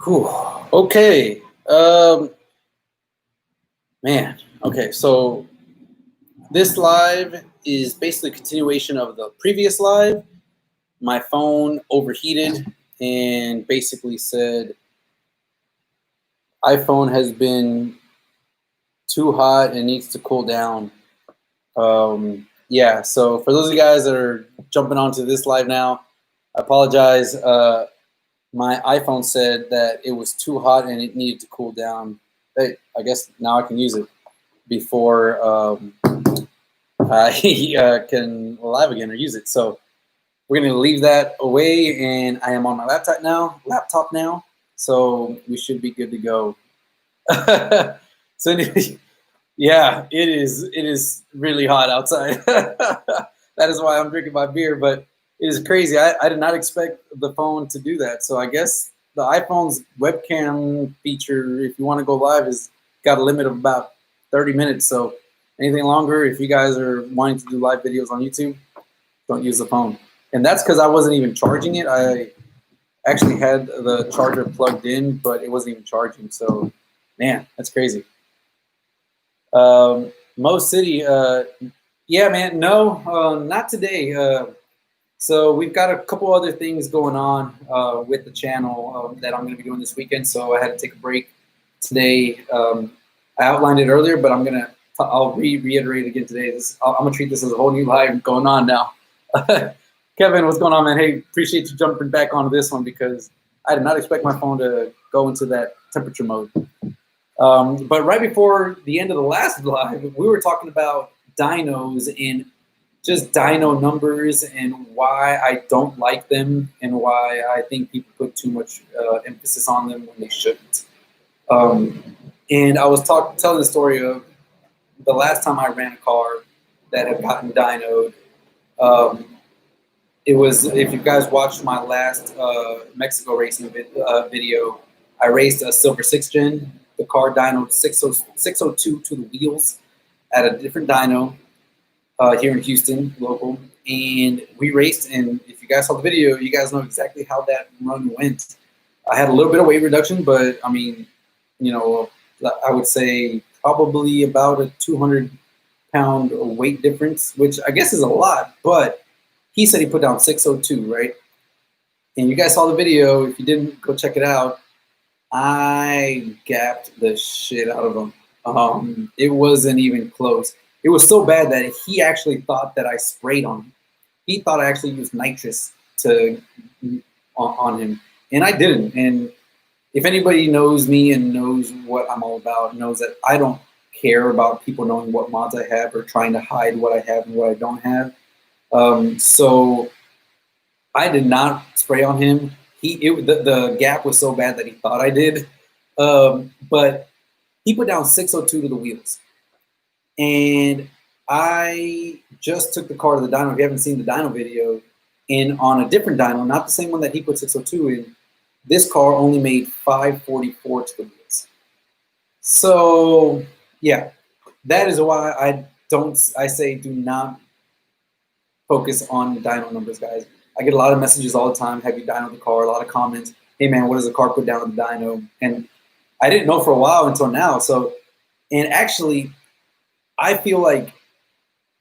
Whew. Okay. Man. Okay. So this live is basically a continuation of the previous live. My phone overheated and basically said iPhone has been too hot and needs to cool down. Yeah. So for those of you guys that are jumping onto this live now, I apologize. My iPhone said that it was too hot and it needed to cool down. Hey, I guess now I can use it before I can live again or use it. So we're going to leave that away, and I am on my laptop now. So we should be good to go. So anyway, yeah, it is really hot outside. That is why I'm drinking my beer, but it is crazy. I did not expect the phone to do that. So I guess the iPhone's webcam feature, if you want to go live, has got a limit of about 30 minutes. So anything longer, if you guys are wanting to do live videos on YouTube, don't use the phone. And that's because I wasn't even charging it. I actually had the charger plugged in, but it wasn't even charging. So, man, that's crazy. Mo City, yeah, man, no, not today. So we've got a couple other things going on with the channel that I'm going to be doing this weekend. So I had to take a break today. I outlined it earlier, but I'll reiterate again today. I'm going to treat this as a whole new live going on now. Kevin, what's going on, man? Hey, appreciate you jumping back onto this one because I did not expect my phone to go into that temperature mode. But right before the end of the last live, we were talking about dynos and just dyno numbers and why I don't like them and why I think people put too much emphasis on them when they shouldn't. And I was telling the story of the last time I ran a car that had gotten dynoed. It was, if you guys watched my last Mexico racing video, I raced a silver 6 gen. The car dynoed 602 to the wheels at a different dyno here in Houston, local. And we raced, and if you guys saw the video, you guys know exactly how that run went. I had a little bit of weight reduction, but I mean, you know, I would say probably about a 200-pound weight difference, which I guess is a lot, but he said he put down 602, right? And you guys saw the video. If you didn't, go check it out. I gapped the shit out of him. It wasn't even close. It was so bad that he actually thought that I sprayed on him. He thought I actually used nitrous on him, and I didn't. And if anybody knows me and knows what I'm all about, knows that I don't care about people knowing what mods I have or trying to hide what I have and what I don't have. So I did not spray on him. The gap was so bad that he thought I did. But he put down 602 to the wheels. And I just took the car to the dyno. If you haven't seen the dyno video, and on a different dyno, not the same one that he put 602 in, this car only made 544 to the wheels. So yeah, that is why I say do not focus on dyno numbers, guys. I get a lot of messages all the time. Have you dynoed the car? A lot of comments. Hey man, what does the car put down on the dyno? And I didn't know for a while until now. So, and actually, I feel like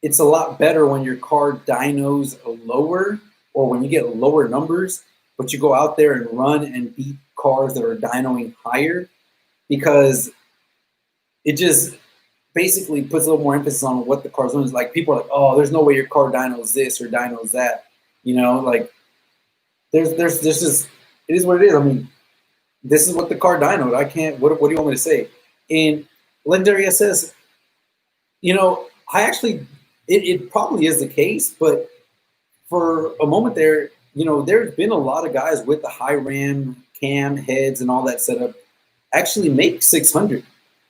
it's a lot better when your car dynos lower or when you get lower numbers, but you go out there and run and beat cars that are dynoing higher, because it just basically puts a little more emphasis on what the car's doing. It's like people are like, oh, there's no way your car dynos this or dynos that. You know, like there's just, it is what it is. I mean, this is what the car dynoed. I can't, what do you want me to say? And Legendary SS, you know, I actually, it probably is the case, but for a moment there, you know, there's been a lot of guys with the high ram cam heads and all that setup actually make 600.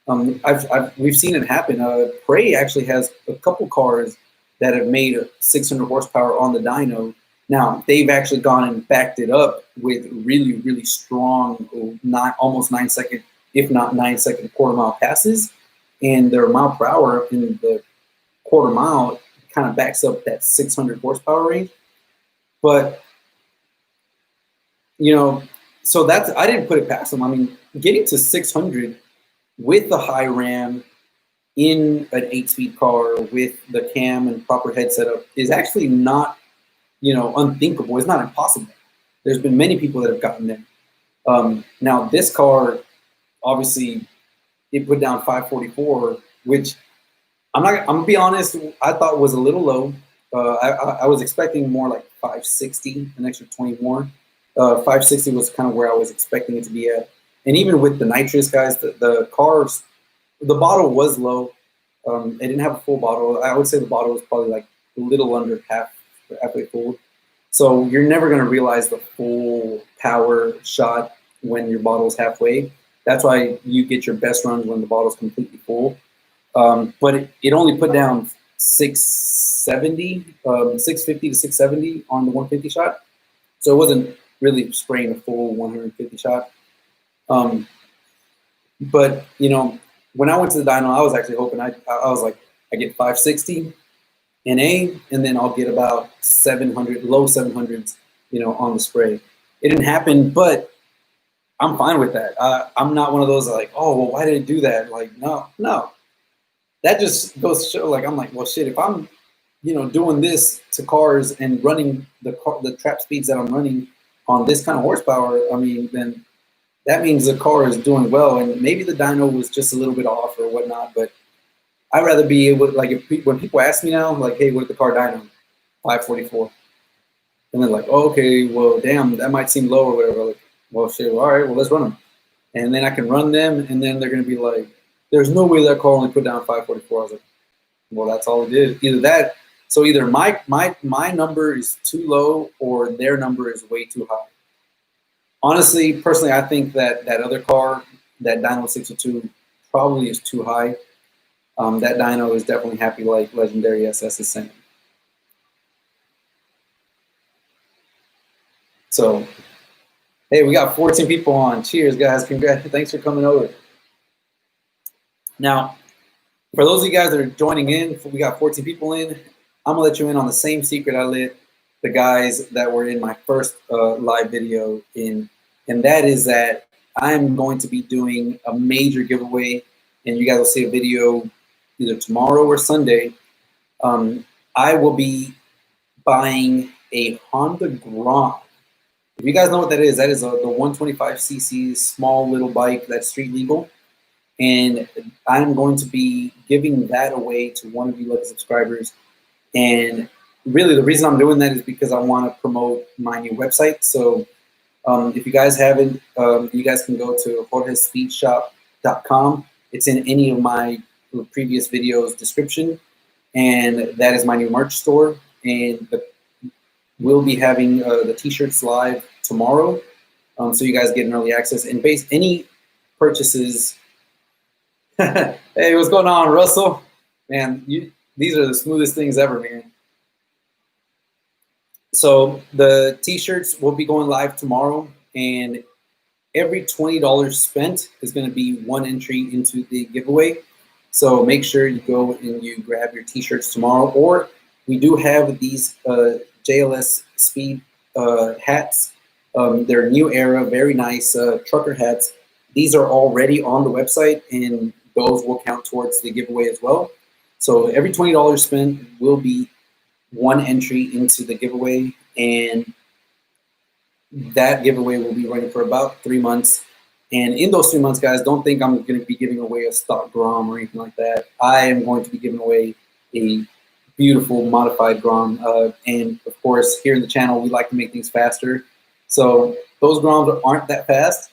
We've seen it happen. Prey actually has a couple cars that have made 600 horsepower on the dyno. Now, they've actually gone and backed it up with really, really strong, almost 9 second, if not 9 second quarter mile passes. And their mile per hour in the quarter mile kind of backs up that 600 horsepower range. But, you know, So that's, I didn't put it past them. I mean, getting to 600 with the high ram in an 8-speed car with the cam and proper head setup is actually not, you know, unthinkable. It's not impossible. There's been many people that have gotten there. Now this car, obviously, it put down 544, which I'm gonna be honest, I thought was a little low. I was expecting more like 560, an extra 20 more. 560 was kind of where I was expecting it to be at. And even with the nitrous, guys, the cars, the bottle was low. It didn't have a full bottle. I would say the bottle was probably like a little under halfway full. So you're never going to realize the full power shot when your bottle's halfway. That's why you get your best runs when the bottle's completely full. But it only put down 670, 650 to 670 on the 150 shot. So it wasn't really spraying a full 150 shot. But, you know, when I went to the dyno, I was actually hoping I was like, I get 560 NA, and then I'll get about 700, low 700s, you know, on the spray. It didn't happen, but I'm fine with that. I'm not one of those like, oh, well, why did it do that? Like, no. That just goes to show, like, I'm like, well, shit, if I'm, you know, doing this to cars and running the trap speeds that I'm running on this kind of horsepower, I mean, then that means the car is doing well. And maybe the dyno was just a little bit off or whatnot, but I'd rather be able to, like, when people ask me now, like, hey, what did the car dyno? 544. And they're like, oh, okay, well, damn, that might seem low or whatever. Like, well, shit, all right, well, let's run them. And then I can run them, and then they're going to be like, there's no way that car only put down 544. I was like, well, that's all it did. Either that, so either my number is too low or their number is way too high. Honestly, personally, I think that that other car, that dyno 602, probably is too high. That dyno is definitely happy like Legendary SS is saying. So, hey, we got 14 people on. Cheers, guys. Congrats. Thanks for coming over. Now, for those of you guys that are joining in, we got 14 people in. I'm going to let you in on the same secret I let the guys that were in my first live video in. And that is that I'm going to be doing a major giveaway. And you guys will see a video either tomorrow or Sunday. I will be buying a Honda Grom. If you guys know what that is the 125cc small little bike that's street legal. And I'm going to be giving that away to one of you lucky subscribers. And really the reason I'm doing that is because I want to promote my new website. So if you guys haven't, you guys can go to jorgespeedshop.com. It's in any of my previous videos description. And that is my new merch store. And we'll be having the t-shirts live tomorrow. So you guys get an early access. And any purchases. Hey, what's going on, Russell? Man, these are the smoothest things ever, man. So the t-shirts will be going live tomorrow, and every $20 spent is going to be one entry into the giveaway. So make sure you go and you grab your t-shirts tomorrow. Or we do have these JLS speed hats. They're new era, very nice trucker hats. These are already on the website, and those will count towards the giveaway as well. So every $20 spent will be one entry into the giveaway, and that giveaway will be running for about 3 months. And in those 3 months, guys, don't think I'm going to be giving away a stock Grom or anything like that. I am going to be giving away a beautiful modified Grom. And of course, here in the channel, we like to make things faster. So those Groms aren't that fast.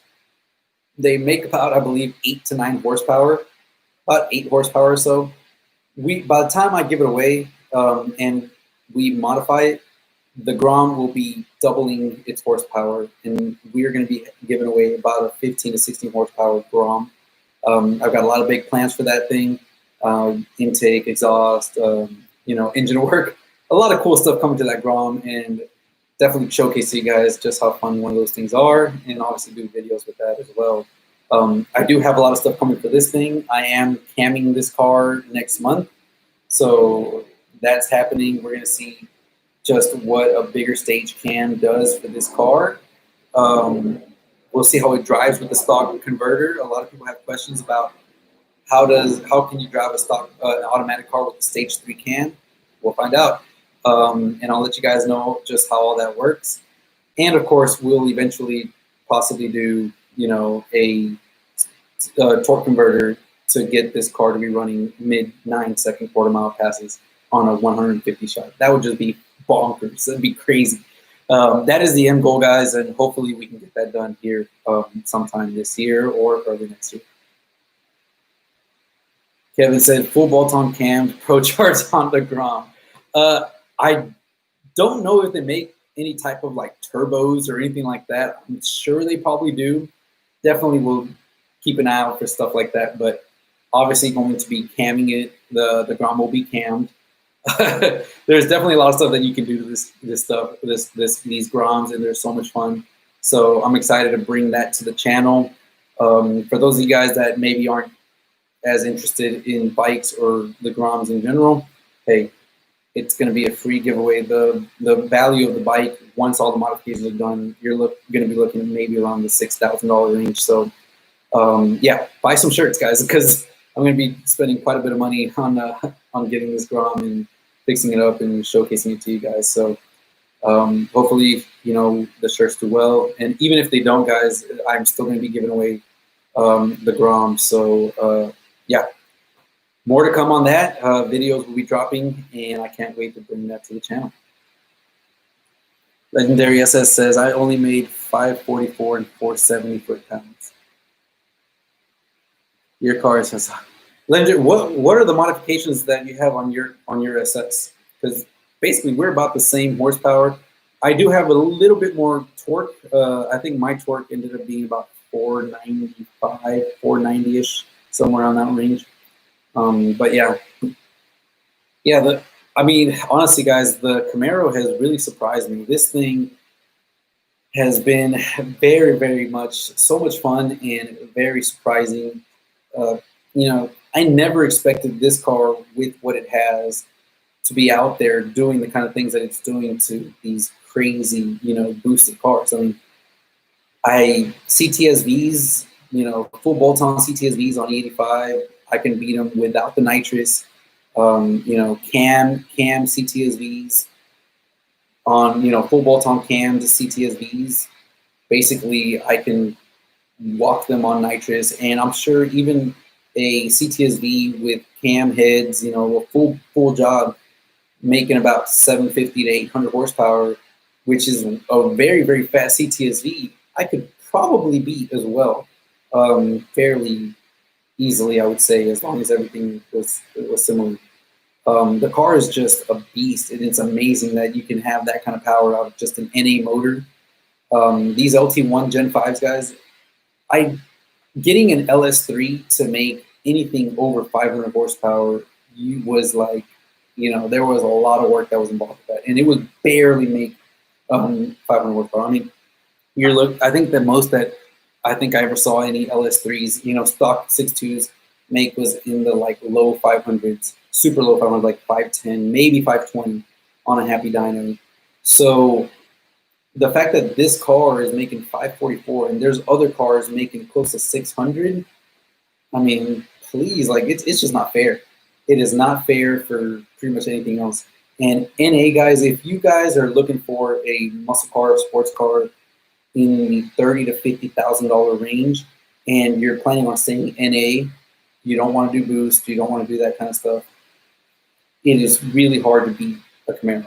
They make about, I believe, 8 to 9 horsepower, about 8 horsepower or so. By the time I give it away and we modify it, the Grom will be doubling its horsepower, and we're going to be giving away about a 15 to 16 horsepower Grom. I've got a lot of big plans for that thing: intake, exhaust, you know, engine work. A lot of cool stuff coming to that Grom, and definitely showcase to you guys just how fun one of those things are, and obviously do videos with that as well. I do have a lot of stuff coming for this thing. I am camming this car next month, so that's happening. We're going to see just what a bigger stage cam does for this car. We'll see how it drives with the stock converter. A lot of people have questions about how can you drive a stock automatic car with a stage 3 cam. We'll find out, and I'll let you guys know just how all that works. And of course, we'll eventually possibly do, you know, a torque converter to get this car to be running mid 9-second quarter-mile passes on a 150 shot. That would just be bonkers. That'd be crazy. That is the end goal, guys, and hopefully we can get that done here sometime this year or early next year. Kevin said, full bolt-on cams, Pro Charts on the Grom. I don't know if they make any type of like turbos or anything like that. I'm sure they probably do. Definitely will keep an eye out for stuff like that, but obviously going to be camming it. The Grom will be cammed. There's definitely a lot of stuff that you can do to these Groms, and they're so much fun. So I'm excited to bring that to the channel. For those of you guys that maybe aren't as interested in bikes or the Groms in general, hey, it's going to be a free giveaway. The value of the bike, once all the modifications are done, you're going to be looking maybe around the $6,000 range. So yeah, buy some shirts, guys, because I'm going to be spending quite a bit of money on getting this Grom and fixing it up and showcasing it to you guys. So hopefully, you know, the shirts do well. And even if they don't, guys, I'm still going to be giving away the Grom. So yeah, more to come on that. Videos will be dropping, and I can't wait to bring that to the channel. Legendary SS says, I only made 544 and 470 foot-pounds. Your car says, Legendary, what are the modifications that you have on your SS? Because basically we're about the same horsepower. I do have a little bit more torque. I think my torque ended up being about 495, 490-ish, somewhere on that range. But yeah, I mean, honestly, guys, the Camaro has really surprised me. This thing has been very, very much, so much fun and very surprising. You know, I never expected this car with what it has to be out there doing the kind of things that it's doing to these crazy, you know, boosted cars. I mean, CTSVs, you know, full bolt-on CTSVs on E85, I can beat them without the nitrous. You know, cam CTSVs on, you know, full bolt-on cams CTSVs. Basically, I can walk them on nitrous, and I'm sure even a CTSV with cam heads, you know, a full job, making about 750 to 800 horsepower, which is a very, very fast CTSV, I could probably beat as well, fairly easily, I would say, as long as everything was similar. The car is just a beast, and it's amazing that you can have that kind of power out of just an NA motor. These LT1 Gen 5s, guys, getting an LS3 to make anything over 500 horsepower was like, you know, there was a lot of work that was involved with that, and it would barely make 500 horsepower. I mean, I think the most that I think I ever saw any LS3s, you know, stock 6.2s make was in the like low 500s, super low 500s, like 510, maybe 520 on a happy dyno. So the fact that this car is making 544 and there's other cars making close to 600, I mean, please, like, it's just not fair. It is not fair for pretty much anything else. And NA, guys, if you guys are looking for a muscle car or sports car in the $30,000 to $50,000 range, and you're planning on staying NA, you don't want to do boost, you don't want to do that kind of stuff, it is really hard to beat a Camaro.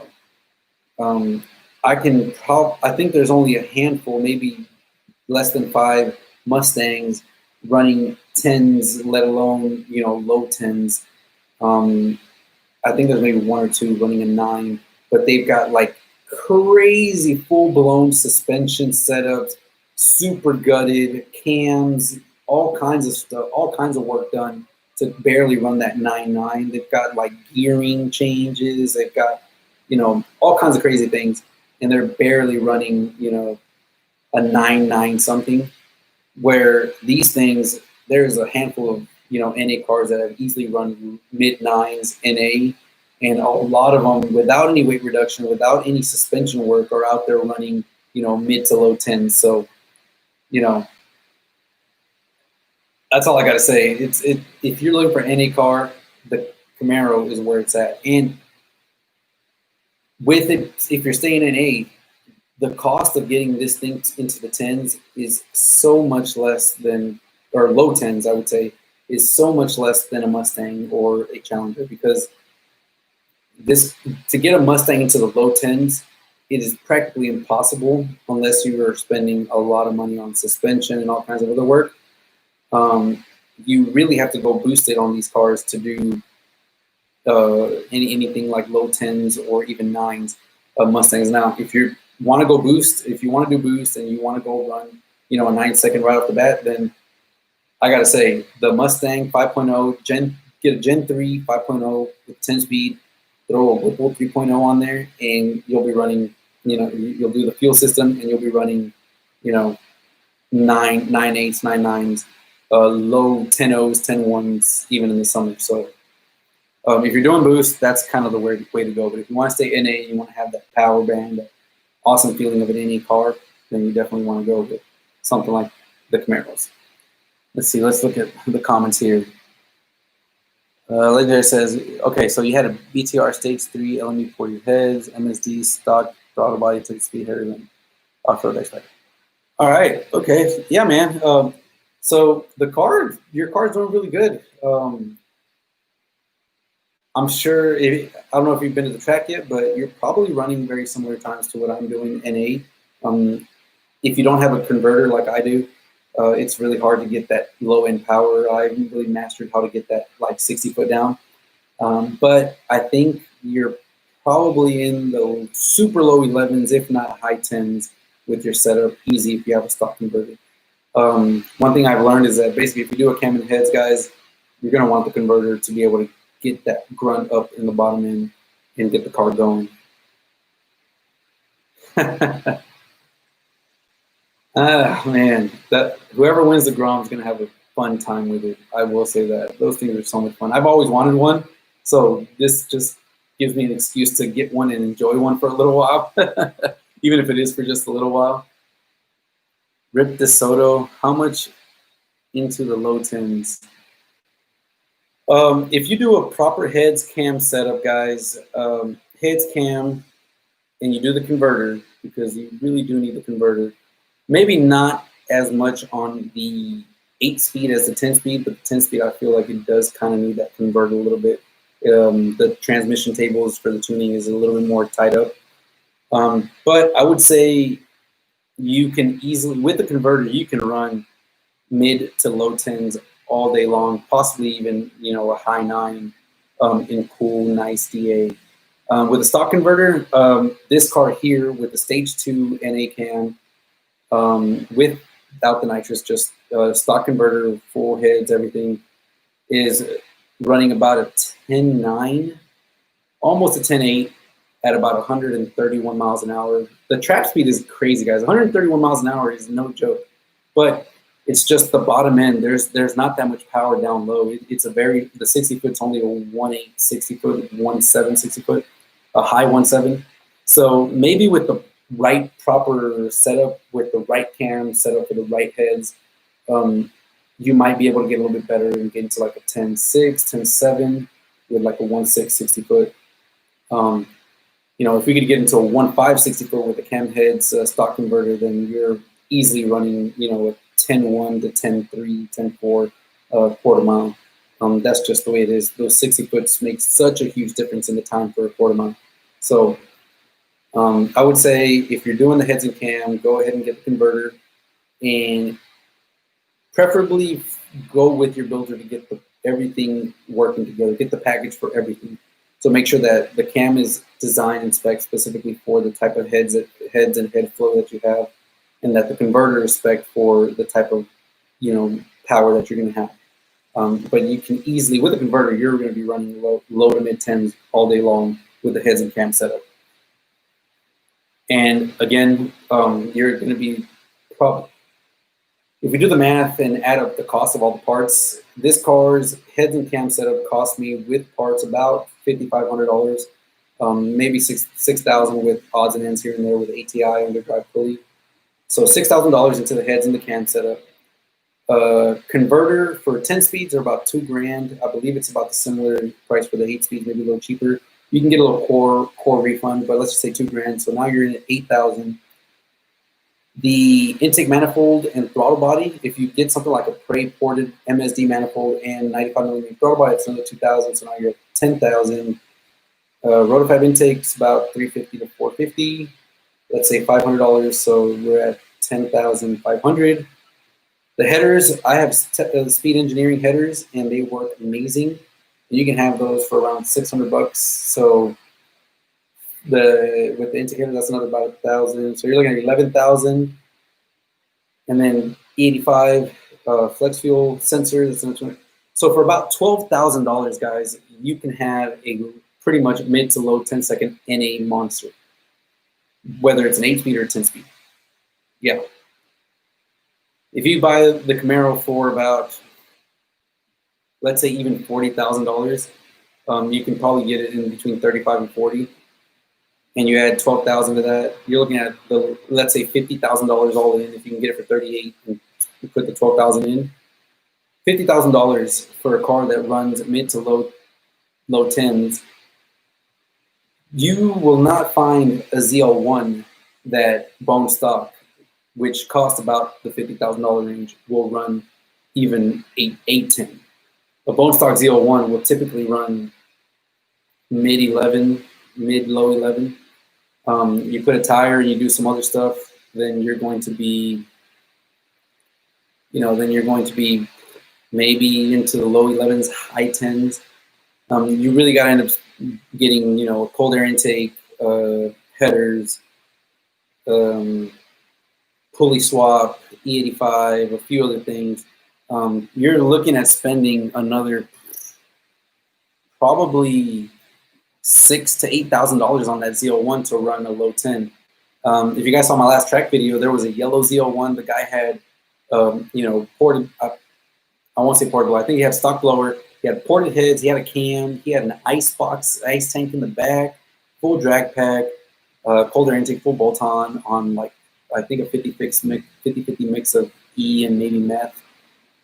I think there's only a handful, maybe less than 5 Mustangs running 10s, let alone, you know, low 10s. I think there's maybe 1 or 2 running a 9, but they've got like crazy full-blown suspension setups, super gutted cams, all kinds of stuff, all kinds of work done to barely run that 9.9. They've got like gearing changes, they've got, you know, all kinds of crazy things, and they're barely running, you know, a 9.9 something. Where these things, there's a handful of, you know, NA cars that have easily run mid-9s NA, and a lot of them, without any weight reduction, without any suspension work, are out there running, you know, mid to low 10s. So you know, that's all I got to say. If you're looking for any car, the Camaro is where it's at. And with it, if you're staying in A, the cost of getting this thing into the tens is so much less than, or low tens, I would say, is so much less than a Mustang or a Challenger, because this, to get a Mustang into the low tens, it is practically impossible unless you are spending a lot of money on suspension and all kinds of other work. You really have to go boosted on these cars to do anything like low tens or even nines of Mustangs. Now, if you want to go boost, if you want to do boost and you want to go run, a 9-second right off the bat, then I gotta say the Mustang 5.0 get a Gen 3 5.0 with 10 speed, throw a Whipple 3.0 on there, and you'll be running. You'll do the fuel system, and you'll be running, 9.8s, 9.9s, low 10.0s, 10.1s, even in the summer. So if you're doing boost, that's kind of the way to go. But if you want to stay NA, you want to have that power band, that awesome feeling of an NA car, then you definitely want to go with something like the Camaros. Let's see. Let's look at the comments here. Legendary says, okay, so you had a BTR Stage 3 LME Ported Heads, MSD stock throttle body, took speed header than off-road expect. All right. Okay. Yeah, man. So your car's doing really good. I'm sure, I don't know if you've been to the track yet, but you're probably running very similar times to what I'm doing NA. If you don't have a converter like I do, it's really hard to get that low end power. I haven't really mastered how to get that like 60 foot down. But I think you're probably in the super low 11s, if not high 10s with your setup, easy if you have a stock converter. One thing I've learned is that basically if you do a cam and heads, guys, you're going to want the converter to be able to get that grunt up in the bottom end and get the car going. Man, whoever wins the Grom is going to have a fun time with it. I will say that. Those things are so much fun. I've always wanted one, so this just gives me an excuse to get one and enjoy one for a little while, even if it is for just a little while. Rip DeSoto, how much into the low tens? If you do a proper heads cam setup, guys, heads cam, and you do the converter, because you really do need the converter, maybe not as much on the 8-speed as the 10-speed, but the 10-speed, I feel like it does kind of need that converter a little bit. The transmission tables for the tuning is a little bit more tied up. But I would say you can easily, with the converter, you can run mid to low 10s all day long, possibly even, a high 9 in cool, nice DA. With a stock converter, this car here with the Stage 2 NA cam, without the nitrous, just stock converter, full heads, everything, is running about a 10.9, almost a 10.8 at about 131 miles an hour. The trap speed is crazy, guys. 131 miles an hour is no joke, but it's just the bottom end. There's not that much power down low. It's the 60 foot's only a 1.8 60 foot, 1.7 60 foot, a high 1.7. So maybe with the right proper setup, with the right cam setup for the right heads, you might be able to get a little bit better and get into like a 10.6, 10.7 with like a 1.6 60 foot. If we could get into a 1.5 60 foot with the cam heads stock converter, then you're easily running, a 10.1 to 10.3, 10.4 quarter mile. That's just the way it is. Those 60 foots make such a huge difference in the time for a quarter mile. So I would say if you're doing the heads and cam, go ahead and get the converter, and preferably go with your builder to get everything working together, get the package for everything. So make sure that the cam is designed and spec specifically for the type of heads and head flow that you have, and that the converter is spec for the type of power that you're going to have. But you can easily, with a converter, you're going to be running low to mid 10s all day long with the heads and cam setup. And again, you're going to be probably, if we do the math and add up the cost of all the parts, this car's heads and cam setup cost me with parts about $5,500, maybe $6,000 with odds and ends here and there with ATI underdrive pulley. So $6,000 into the heads and the cam setup. Converter for 10 speeds are about $2,000. I believe it's about the similar price for the 8 speeds, maybe a little cheaper. You can get a little core refund, but let's just say $2,000. So now you're in at $8,000. The intake manifold and throttle body, if you get something like a Ported MSD manifold and 95mm throttle body, it's another $2,000. So now you're at $10,000. Rotofab intake's about $350 to $450. Let's say $500. So we're at $10,500. The headers, I have Speed Engineering headers, and they work amazing. And you can have those for around $600. So with the intake header, that's another about $1,000. So you're looking at $11,000. And then E85 flex fuel sensor. That's another 20. So for about $12,000, guys, you can have a pretty much mid to low 10-second NA monster, whether it's an 8-speed or a 10-speed. Yeah. If you buy the Camaro for about, let's say even $40,000, you can probably get it in between 35 and 40. And you add 12,000 to that, you're looking at let's say $50,000 all in. If you can get it for 38 and you put the 12,000 in, $50,000 for a car that runs mid to low tens. You will not find a ZL1 that bone stock, which costs about the $50,000 range, will run even 810. A bone stock ZL1 will typically run mid-low 11. You put a tire and you do some other stuff, then you're going to be, maybe into the low 11s, high 10s. You really got to end up getting, cold air intake, headers, pulley swap, E85, a few other things. You're looking at spending another probably $6,000 to $8,000 on that ZL1 to run a low 10. If you guys saw my last track video, there was a yellow ZL1. The guy had, ported. I won't say portable. I think he had stock blower. He had ported heads. He had a cam. He had an ice tank in the back, full drag pack, cold air intake, full bolt-on like, I think a 50-50 mix of E and maybe meth.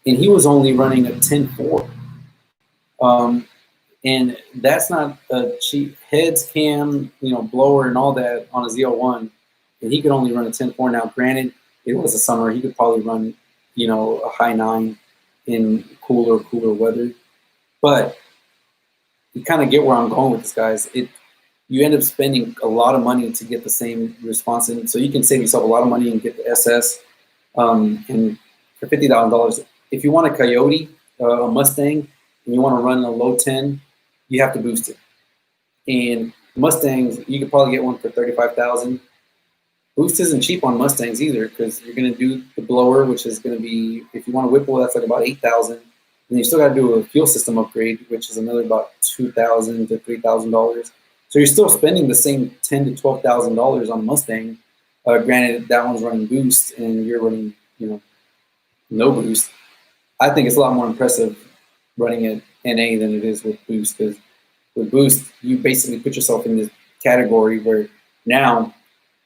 And he was only running a 10.4. And that's not a cheap heads, cam, blower and all that on a ZL1. And he could only run a 10.4. Now, granted, it was a summer. He could probably run, a high 9 in cooler weather. But you kind of get where I'm going with this, guys. You end up spending a lot of money to get the same response. And so you can save yourself a lot of money and get the SS. And for $50,000, if you want a Coyote, a Mustang, and you want to run a low 10, you have to boost it. And Mustangs, you could probably get one for $35,000. Boost isn't cheap on Mustangs either, because you're going to do the blower, which is going to be, if you want a Whipple, that's like about $8,000. And you still got to do a fuel system upgrade, which is another about $2,000 to $3,000. So you're still spending the same $10,000 to $12,000 on a Mustang. Granted, that one's running boost, and you're running, no boost. I think it's a lot more impressive running at NA than it is with boost, because with boost, you basically put yourself in this category where now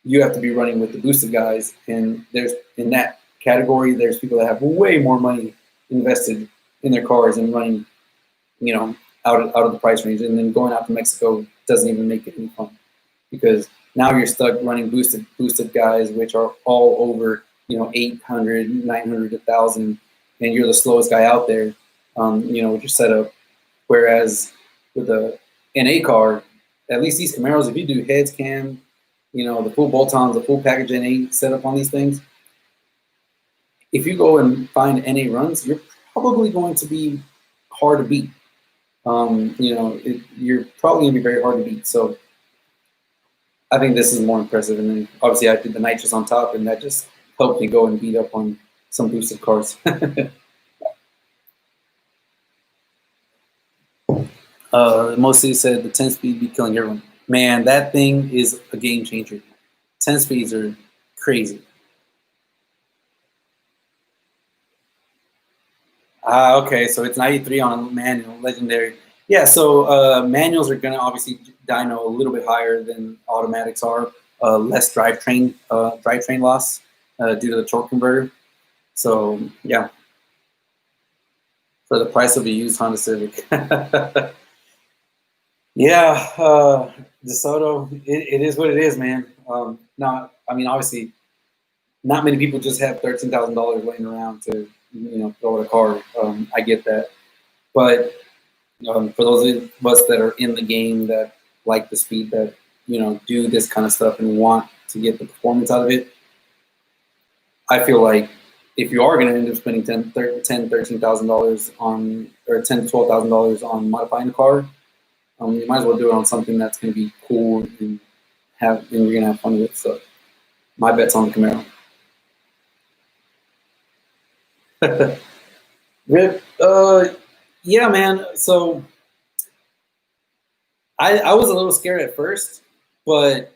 you have to be running with the boosted guys, and in that category, there's people that have way more money invested in their cars and running, out of the price range, and then going out to Mexico doesn't even make it any fun, because now you're stuck running boosted guys, which are all over 800, 900, 1,000, and you're the slowest guy out there, with your setup. Whereas with a NA car, at least these Camaros, if you do heads, cam, the full bolt-ons, the full package NA setup on these things, if you go and find NA runs, you're probably going to be hard to beat. You're probably going to be very hard to beat. So I think this is more impressive. And then obviously I did the Nitrous on top, and that just helped me go and beat up on some boosted cars. Mostly said the 10-speed be killing everyone. Man, that thing is a game changer. 10 speeds are crazy. Okay, so it's 93 on a manual, legendary. Yeah, so manuals are going to obviously dyno a little bit higher than automatics are. Less drivetrain loss. due to the torque converter. So yeah, for the price of a used Honda Civic. Yeah, DeSoto, it is what it is, man. Not, I mean, obviously, not many people just have $13,000 laying around to, throw at a car. I get that, but for those of us that are in the game that like the speed, that do this kind of stuff and want to get the performance out of it, I feel like if you are going to end up spending $13,000 on, or $10,000 to $12,000 on modifying the car, you might as well do it on something that's going to be cool and you're going to have fun with. So my bet's on the Camaro. Rip, yeah, man. So I was a little scared at first, but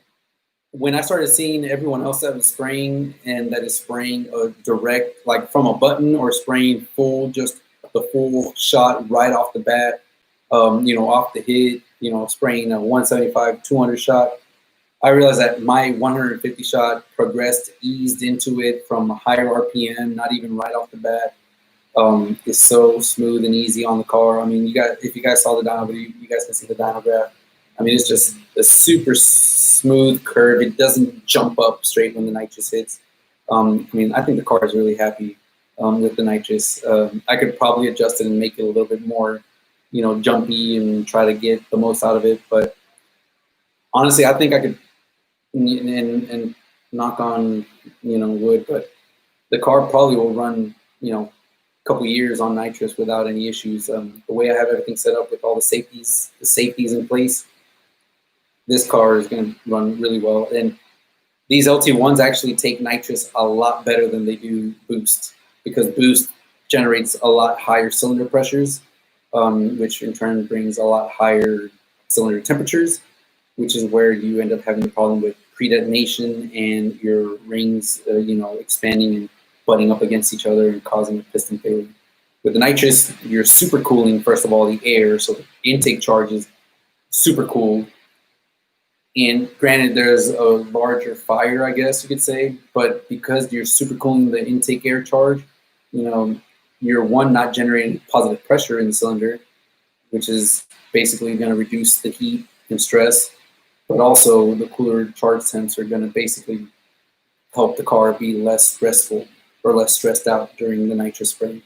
when I started seeing everyone else that was spraying and that is spraying a direct, like from a button, or spraying full, just the full shot right off the bat, off the hit, spraying a 175, 200 shot, I realized that my 150 shot progressed, eased into it from a higher RPM, not even right off the bat. It's so smooth and easy on the car. I mean, if you guys saw the dyno video, you guys can see the dyno graph. I mean, it's just a super smooth curve. It doesn't jump up straight when the nitrous hits. I mean, I think the car is really happy with the nitrous. I could probably adjust it and make it a little bit more, jumpy and try to get the most out of it. But honestly, I think I could, and knock on, wood, but the car probably will run, couple years on nitrous without any issues. The way I have everything set up with all the safeties in place, this car is going to run really well. And these LT1s actually take nitrous a lot better than they do boost, because boost generates a lot higher cylinder pressures, which in turn brings a lot higher cylinder temperatures, which is where you end up having the problem with pre-detonation and your rings, expanding and butting up against each other and causing a piston failure. With the nitrous, you're super cooling, first of all, the air, so the intake charge is super cool. And granted, there's a larger fire, I guess you could say, but because you're super cooling the intake air charge, you're not generating positive pressure in the cylinder, which is basically going to reduce the heat and stress, but also the cooler charge temps are going to basically help the car be less stressful or less stressed out during the nitrous spray.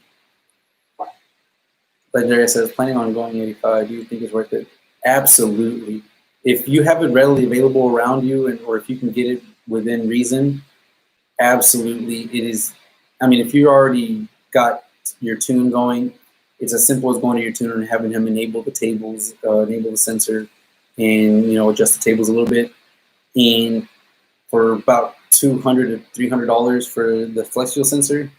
Legendary says, planning on going 85, do you think it's worth it? Absolutely. If you have it readily available around you, or if you can get it within reason, absolutely it is. I mean, if you already got your tune going, it's as simple as going to your tuner and having him enable the tables, enable the sensor, and adjust the tables a little bit. And for about $200 to $300 for the flex fuel sensor,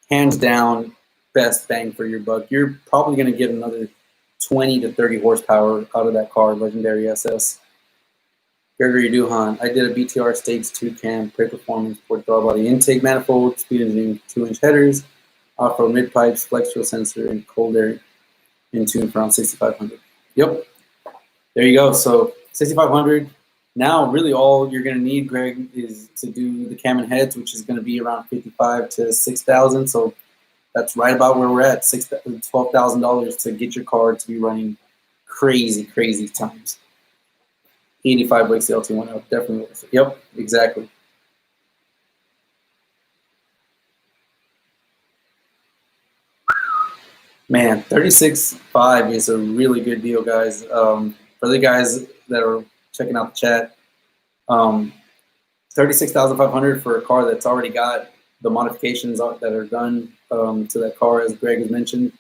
hands down, best bang for your buck. You're probably going to get another 20 to 30 horsepower out of that car, Legendary SS. Gregory Duhan, I did a BTR Stage 2 cam, pre-performance, port throttle body intake manifold, speed engineering, 2-inch headers, off-road mid-pipes, flex fuel sensor, and cold air in tune for around 6,500. Yep, there you go. So 6,500. Now, really, all you're going to need, Greg, is to do the cam and heads, which is going to be around 55 to 6,000. So that's right about where we're at, $12,000 to get your car to be running crazy, crazy times. 85 wakes the LT1 up, definitely. Yep, exactly. Man, 36.5 is a really good deal, guys. For the guys that are checking out the chat, 36,500 for a car that's already got the modifications that are done to that car, as Greg has mentioned.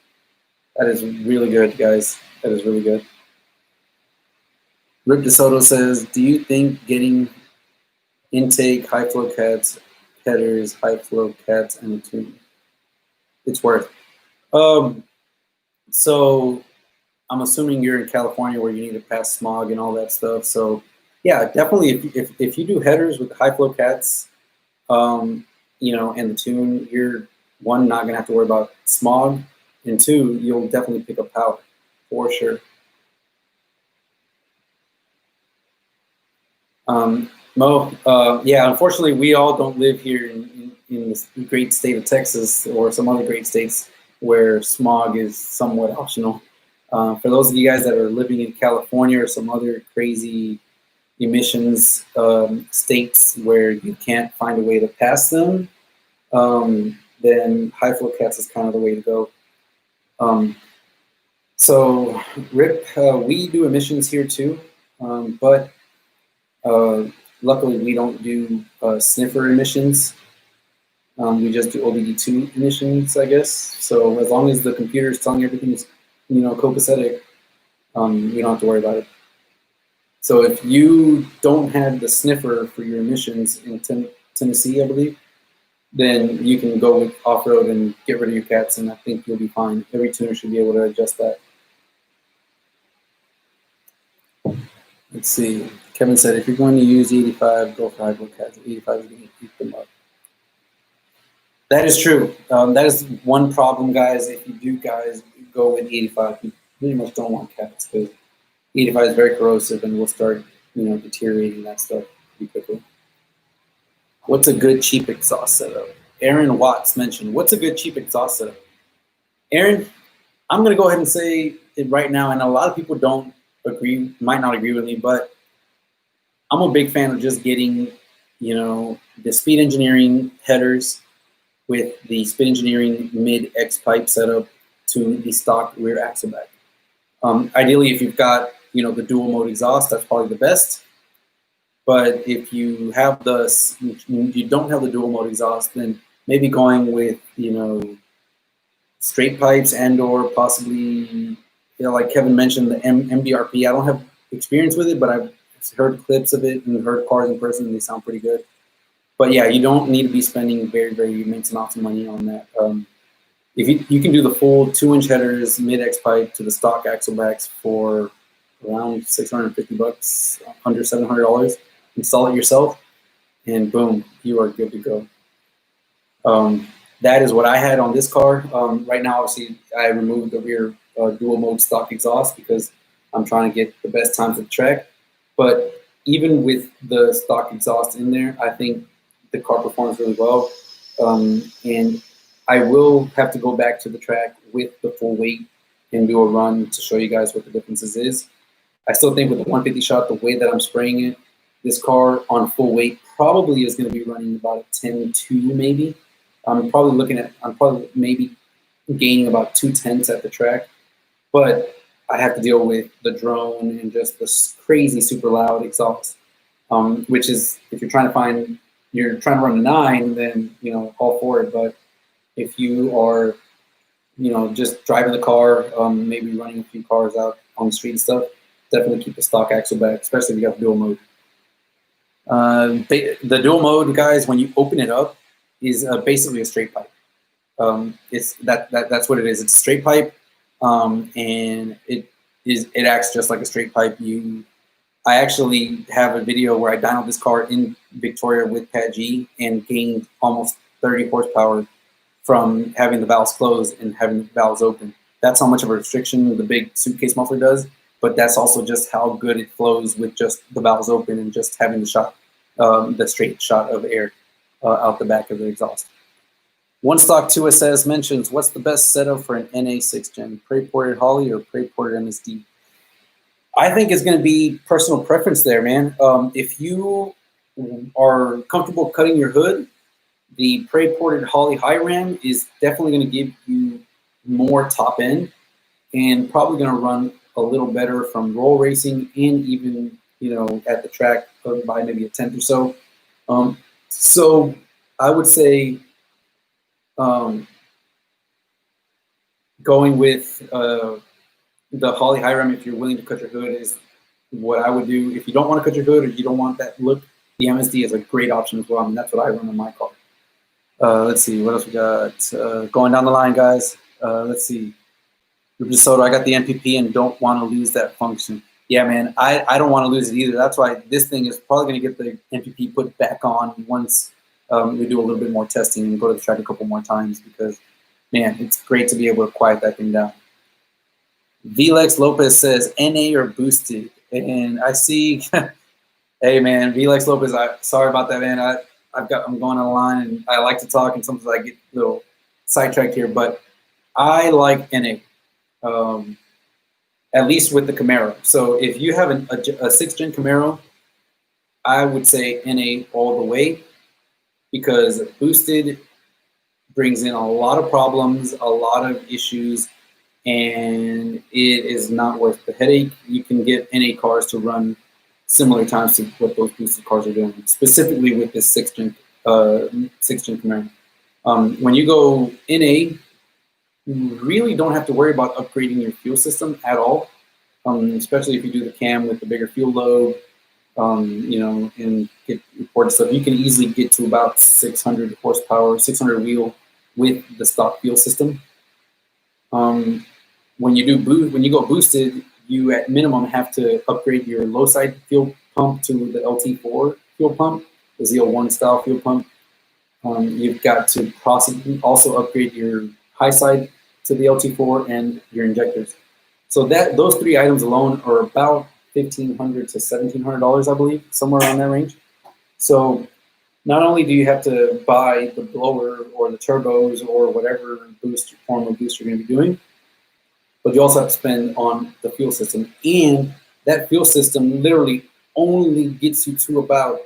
That is really good, guys. That is really good. Rick DeSoto says, do you think getting intake, high flow cats, headers, high flow cats, and a tune, it's worth? So I'm assuming you're in California where you need to pass smog and all that stuff. So yeah, definitely if you do headers with high flow cats, and the tune, you're one, not gonna have to worry about smog, and two, you'll definitely pick up power for sure. Mo, yeah, unfortunately, we all don't live here in in the great state of Texas or some other great states where smog is somewhat optional. For those of you guys that are living in California or some other crazy emissions states where you can't find a way to pass them, then high flow cats is kind of the way to go. So, Rip, we do emissions here too, but luckily we don't do sniffer emissions. We just do OBD2 emissions, I guess. So as long as the computer is telling everything's, copacetic, we don't have to worry about it. So if you don't have the sniffer for your emissions in Tennessee, I believe, then you can go with off-road and get rid of your cats, and I think you'll be fine. Every tuner should be able to adjust that. Let's see. Kevin said, if you're going to use 85, go for high flow cats. 85 is going to keep them up. That is true. That is one problem, guys. If you do, guys, go with 85, you pretty much don't want cats because 85 is very corrosive and will start, deteriorating that stuff pretty quickly. What's a good cheap exhaust setup? Aaron Watts mentioned, what's a good cheap exhaust setup? Aaron, I'm going to go ahead and say it right now, and a lot of people don't agree, might not agree with me, but I'm a big fan of just getting, the Speed Engineering headers with the Speed Engineering mid-X pipe setup to the stock rear axleback. Ideally, if you've got, the dual mode exhaust, that's probably the best. But if you have you don't have the dual mode exhaust, then maybe going with, straight pipes and/or possibly, like Kevin mentioned, the MBRP. I don't have experience with it, but I've heard clips of it and heard cars in person, and they sound pretty good. But yeah, you don't need to be spending very, very immense amounts of money on that. If you can do the full 2-inch headers, mid-X pipe to the stock axlebacks for around $650, under $700, install it yourself, and boom, you are good to go. That is what I had on this car. Right now, obviously, I removed the rear dual mode stock exhaust because I'm trying to get the best times at the track. But even with the stock exhaust in there, I think the car performs really well. And I will have to go back to the track with the full weight and do a run to show you guys what the differences is. I still think with the 150 shot, the way that I'm spraying it, this car on full weight probably is going to be running about a 10.2 maybe. I'm probably maybe gaining about 2/10 at the track. But I have to deal with the drone and just this crazy super loud exhaust, which is, if you're trying to run a 9, then, all for it. But if you are, just driving the car, maybe running a few cars out on the street and stuff, definitely keep the stock axleback, especially if you have dual mode. The dual mode, guys, when you open it up, is basically a straight pipe. That's what it is. It's a straight pipe, and it acts just like a straight pipe. I actually have a video where I dynoed this car in Victoria with Pat G and gained almost 30 horsepower from having the valves closed and having the valves open. That's how much of a restriction the big suitcase muffler does, but that's also just how good it flows with just the valves open and just having the straight shot of air out the back of the exhaust. One Stock 2SS mentions, what's the best setup for an NA 6th gen? Pre-ported Holly or pre-ported MSD? I think it's going to be personal preference there, man. If you are comfortable cutting your hood, the pre-ported Holly high ram is definitely going to give you more top end and probably going to run a little better from roll racing and even, at the track by maybe a 10th or so. So I would say going with the Holly high ram, if you're willing to cut your hood, is what I would do. If you don't want to cut your hood or you don't want that look, the MSD is a great option as well. I mean, that's what I run on my car. Let's see, what else we got? Going down the line, guys. Let's see. Soto, I got the MPP and don't want to lose that function. Yeah, man, I don't want to lose it either. That's why this thing is probably going to get the MPP put back on once we do a little bit more testing and go to the track a couple more times because, man, it's great to be able to quiet that thing down. Vlex Lopez says, NA or boosted? And I see, hey, man, Vlex Lopez, sorry about that, man. I'm going on a line, and I like to talk, and sometimes I get a little sidetracked here, but I like NA, at least with the Camaro. So if you have a 6th gen Camaro, I would say NA all the way, because boosted brings in a lot of problems, a lot of issues, and it is not worth the headache. You can get NA cars to run similar times to what those boosted cars are doing, specifically with this 6th gen Camaro. When you go NA, you really don't have to worry about upgrading your fuel system at all, especially if you do the cam with the bigger fuel load, you know, and get reported stuff. You can easily get to about 600 horsepower, 600 wheel with the stock fuel system. When you go boosted, you at minimum have to upgrade your low side fuel pump to the LT4 fuel pump, the ZL1 style fuel pump. You've got to also upgrade your high side to the LT4 and your injectors. So those 3 items alone are about $1,500 to $1,700, I believe, somewhere around that range. So not only do you have to buy the blower or the turbos or whatever form of boost you're going to be doing, but you also have to spend on the fuel system. And that fuel system literally only gets you to about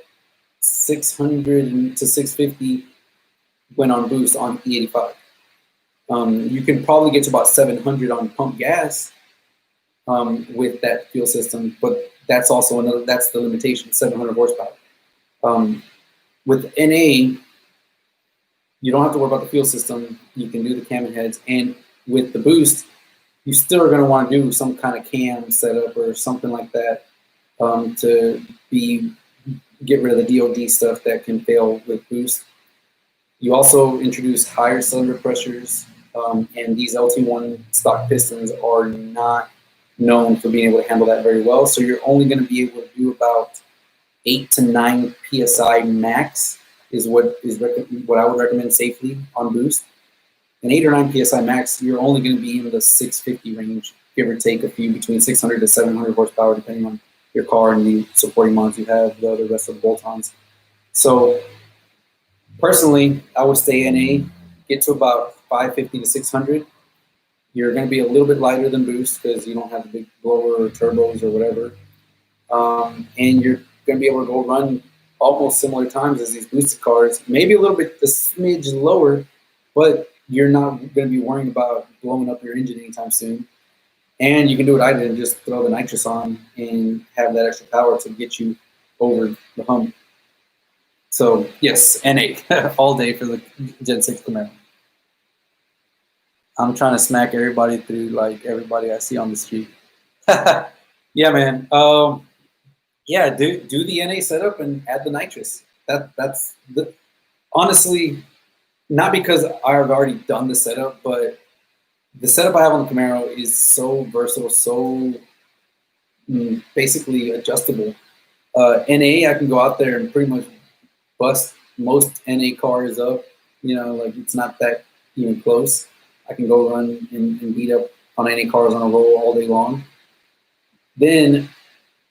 600 to 650 when on boost on E85. You can probably get to about 700 on pump gas with that fuel system, but that's also that's the limitation, 700 horsepower. With NA, you don't have to worry about the fuel system. You can do the cam and heads, and with the boost, you still are going to want to do some kind of cam setup or something like that to get rid of the DOD stuff that can fail with boost. You also introduce higher cylinder pressures, and these LT1 stock pistons are not known for being able to handle that very well. So you're only going to be able to do about 8 to 9 PSI max is what I would recommend safely on boost. An 8 or 9 PSI max, you're only going to be in the 650 range, give or take a few, between 600 to 700 horsepower, depending on your car and the supporting mods you have, the rest of the bolt-ons. So personally, I would stay NA, get to about 550 to 600. You're going to be a little bit lighter than boost because you don't have the big blower or turbos or whatever. And you're going to be able to go run almost similar times as these boosted cars, maybe a little bit, a smidge lower, but you're not going to be worrying about blowing up your engine anytime soon. And you can do what I did and just throw the nitrous on and have that extra power to get you over the hump. So yes, NA all day for the Gen 6 Camaro. I'm trying to smack everybody through, like everybody I see on the street. Yeah, man. Yeah, do the NA setup and add the nitrous. That's honestly, not because I've already done the setup, but the setup I have on the Camaro is so versatile, so basically adjustable. NA, I can go out there and pretty much bust most NA cars up. You know, like it's not that even close. I can go run and beat up on NA cars on a roll all day long. Then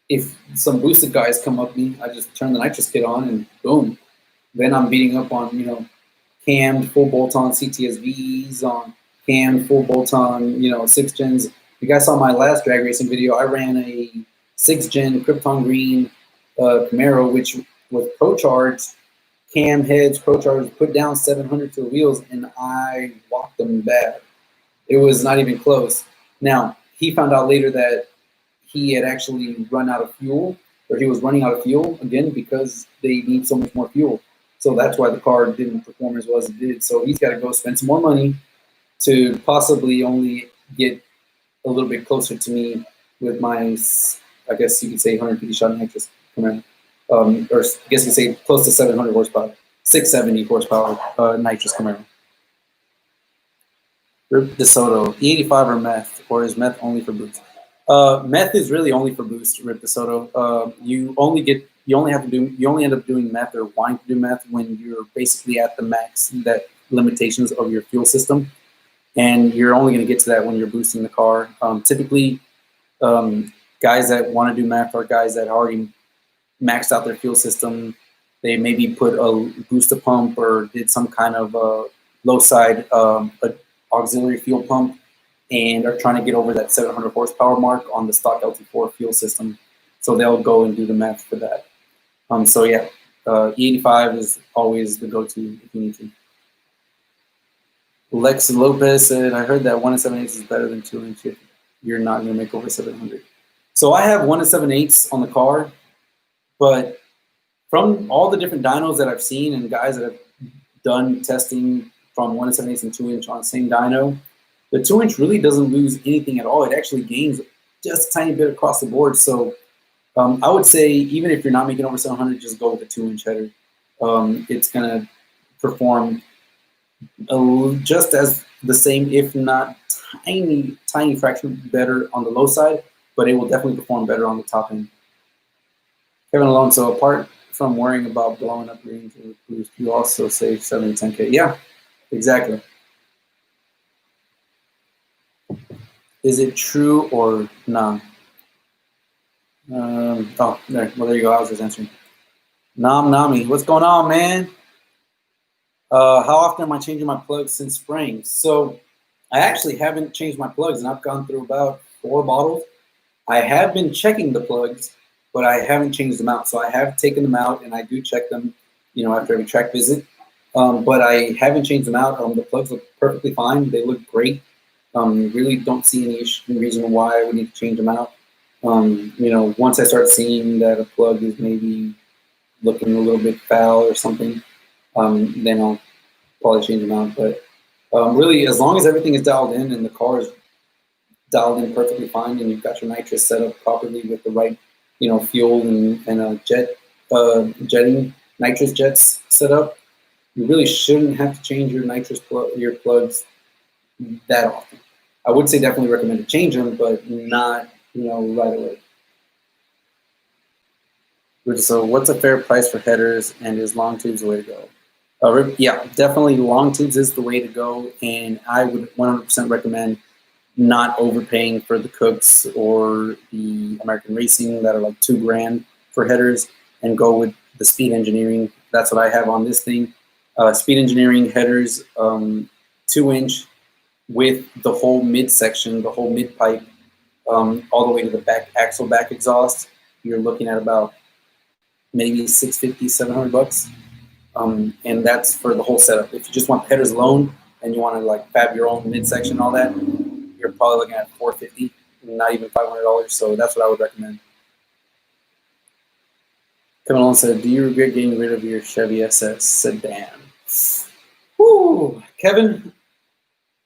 if some boosted guys come up me, I just turn the nitrous kit on and boom. Then I'm beating up on, you know, cammed full bolt-on CTSVs, on cammed full bolt-on, you know, 6th gens. You guys saw my last drag racing video. I ran a 6th gen Krypton Green Camaro, which was pro-charged, cam heads, pro-charged, put down 700 to the wheels, and I walked them bad. It was not even close. Now, he found out later that he had actually run out of fuel, or he was running out of fuel, again, because they need so much more fuel. So that's why the car didn't perform as well as it did. So he's got to go spend some more money to possibly only get a little bit closer to me with my, I guess you could say 150 shot nitrous Camaro. Or I guess you could say close to 700 horsepower, 670 horsepower nitrous Camaro. Rip DeSoto, E85 or meth, or is meth only for boost? Meth is really only for boost, Rip DeSoto. You only end up doing meth or wanting to do meth when you're basically at the max, that limitations of your fuel system. And you're only going to get to that when you're boosting the car. Typically, guys that want to do meth are guys that already maxed out their fuel system They maybe put a booster pump or did some kind of low side auxiliary fuel pump and are trying to get over that 700 horsepower mark on the stock LT4 fuel system. So they'll go and do the math for that. So yeah, E85 is always the go-to if you need to. Lex Lopez said, I heard that 1 7/8 is better than 2 inch if you're not going to make over 700. So I have 1 7/8 on the car, but from all the different dynos that I've seen and guys that have done testing from 1 7/8 and 2 inch on the same dyno, the 2 inch really doesn't lose anything at all. It actually gains just a tiny bit across the board. So I would say even if you're not making over 700, just go with the 2 inch header. It's going to perform just as the same, if not tiny fraction better on the low side, but it will definitely perform better on the top end. Kevin Alonso, apart from worrying about blowing up your engine with boost, you also save 7 to 10K. Yeah, exactly. Is it true or not? Oh, there. Well, there you go. I was just answering. Nami, what's going on, man? How often am I changing my plugs since spraying? So I actually haven't changed my plugs, and I've gone through about 4 bottles. I have been checking the plugs, but I haven't changed them out. So I have taken them out, and I do check them, after every track visit. But I haven't changed them out. The plugs look perfectly fine. They look great. Really don't see any reason why I would need to change them out. Once I start seeing that a plug is maybe looking a little bit foul or something, then I'll probably change them out. But really, as long as everything is dialed in and the car is dialed in perfectly fine, and you've got your nitrous set up properly with the right, fuel and jetting nitrous jets set up, you really shouldn't have to change your nitrous your plugs that often. I would say definitely recommend to change them, but not right away. So what's a fair price for headers, and is long tubes the way to go? Yeah, definitely long tubes is the way to go, and I would 100% recommend not overpaying for the Cooks or the American Racing that are like $2,000 for headers, and go with the Speed Engineering. That's what I have on this thing. Speed Engineering headers, 2 inch with the whole midsection, the whole mid pipe, all the way to the back axle back exhaust. You're looking at about maybe $650, $700. And that's for the whole setup. If you just want headers alone and you want to like fab your own midsection and all that, you're probably looking at $450, not even $500. So that's what I would recommend. Kevin Allen said, do you regret getting rid of your Chevy SS sedan? Woo, Kevin,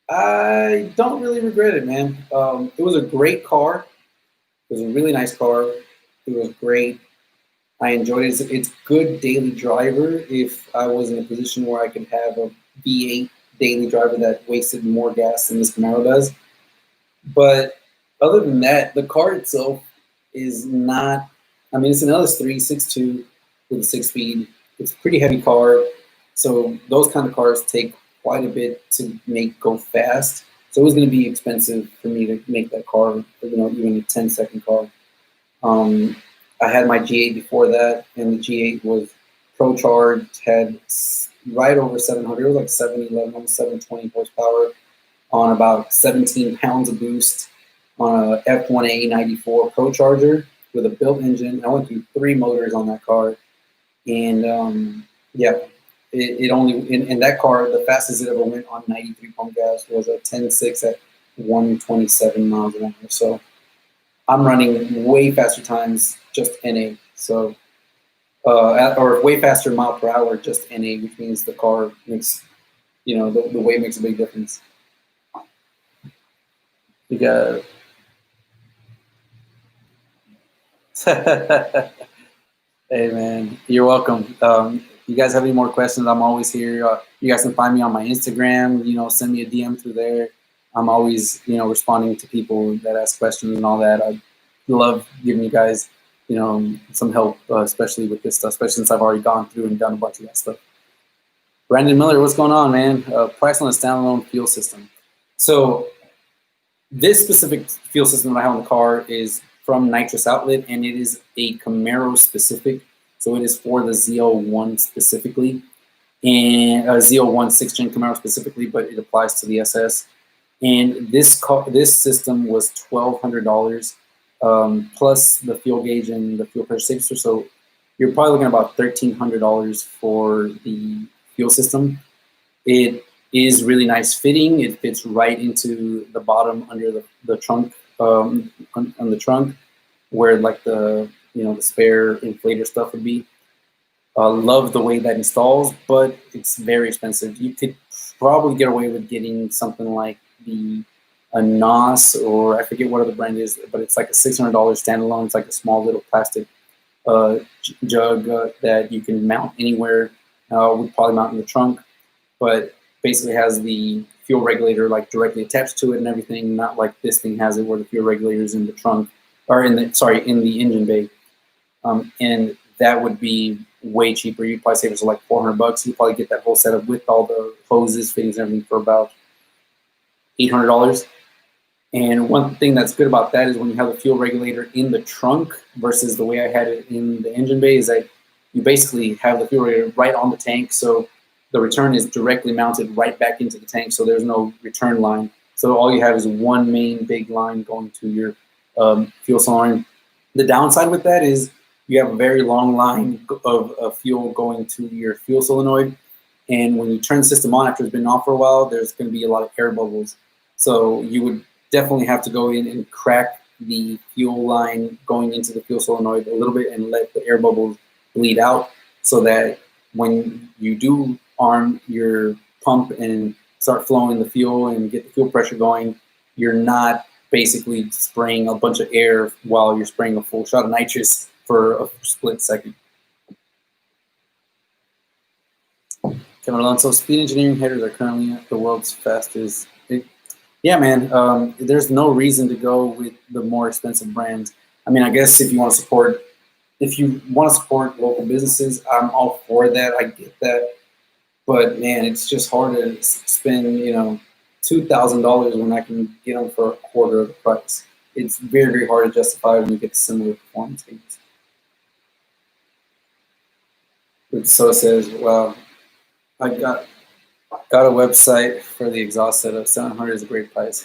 I don't really regret it, man. It was a great car. It was a really nice car. It was great. I enjoyed it. It's good daily driver if I was in a position where I could have a V8 daily driver that wasted more gas than this Camaro does. But other than that, the car itself is not, it's an LS3 6.2 with a 6-speed. It's a pretty heavy car. So those kind of cars take quite a bit to make go fast. So it was going to be expensive for me to make that car, even a 10-second car. I had my G8 before that, and the G8 was pro-charged, had right over 700, it was like 711, almost 720 horsepower on about 17 pounds of boost on a F1A 94 Pro Charger with a built engine. I went through 3 motors on that car, and it only, in that car, the fastest it ever went on 93 pump gas was a 10.6 at 127 miles an hour. So I'm running way faster times just NA. So, or way faster mile per hour just NA, which means the car makes, the weight makes a big difference. You got. Hey man, you're welcome. You guys have any more questions? I'm always here. You guys can find me on my Instagram. Send me a DM through there. I'm always, responding to people that ask questions and all that. I love giving you guys, some help, especially with this stuff, especially since I've already gone through and done a bunch of that stuff. Brandon Miller, what's going on, man? Price on a standalone fuel system. So this specific fuel system that I have on the car is from Nitrous Outlet, and it is a Camaro specific. So it is for the ZL1 specifically, and ZL1 6th gen Camaro specifically, but it applies to the SS. And this system was $1,200 plus the fuel gauge and the fuel pressure sensor. So you're probably looking at about $1,300 for the fuel system. It is really nice fitting. It fits right into the bottom under the trunk, on the trunk, where like the spare inflator stuff would be. Love the way that installs, but it's very expensive. You could probably get away with getting something like a NOS, or I forget what other brand is, but it's like a $600 standalone. It's like a small little plastic jug that you can mount anywhere. Would probably mount in the trunk, but basically has the fuel regulator like directly attached to it and everything. Not like this thing has it, where the fuel regulator is in the trunk, or in the engine bay. And that would be way cheaper. You'd probably save us like $400. You'd probably get that whole setup with all the hoses, fittings, and everything for about $800. And one thing that's good about that is when you have the fuel regulator in the trunk versus the way I had it in the engine bay, is that you basically have the fuel regulator right on the tank. So the return is directly mounted right back into the tank. So there's no return line. So all you have is one main big line going to your fuel cylinder. The downside with that is you have a very long line of fuel going to your fuel solenoid. And when you turn the system on after it's been off for a while, there's going to be a lot of air bubbles. So you would definitely have to go in and crack the fuel line going into the fuel solenoid a little bit and let the air bubbles bleed out, so that when you do arm your pump and start flowing the fuel and get the fuel pressure going, you're not basically spraying a bunch of air while you're spraying a full shot of nitrous for a split second. Kevin Alonso, speed engineering headers are currently the world's fastest. Yeah, man, there's no reason to go with the more expensive brands. I mean, I guess if you want to support local businesses, I'm all for that. I get that. But man, it's just hard to spend, $2,000 when I can get them for a quarter of the price. It's very, very hard to justify when you get similar performance gains. But so says, wow, I got a website for the exhaust setup. $700 is a great price.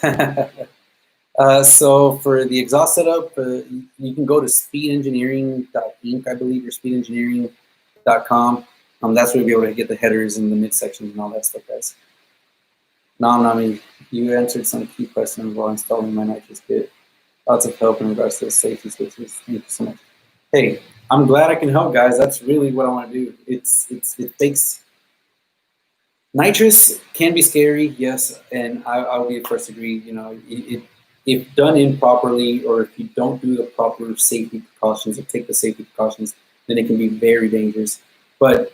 So for the exhaust setup, you can go to speedengineering.inc, I believe, or speedengineering.com. That's where you'll be able to get the headers and the midsections and all that stuff, guys. Nami, you answered some key questions while installing my nitrous kit. Lots of help in regards to the safety switches. Thank you so much. Hey, I'm glad I can help, guys. That's really what I want to do. It takes. Nitrous can be scary, yes, and I'll be the first to agree. If done improperly, or if you don't do the proper safety precautions or take the safety precautions, then it can be very dangerous. But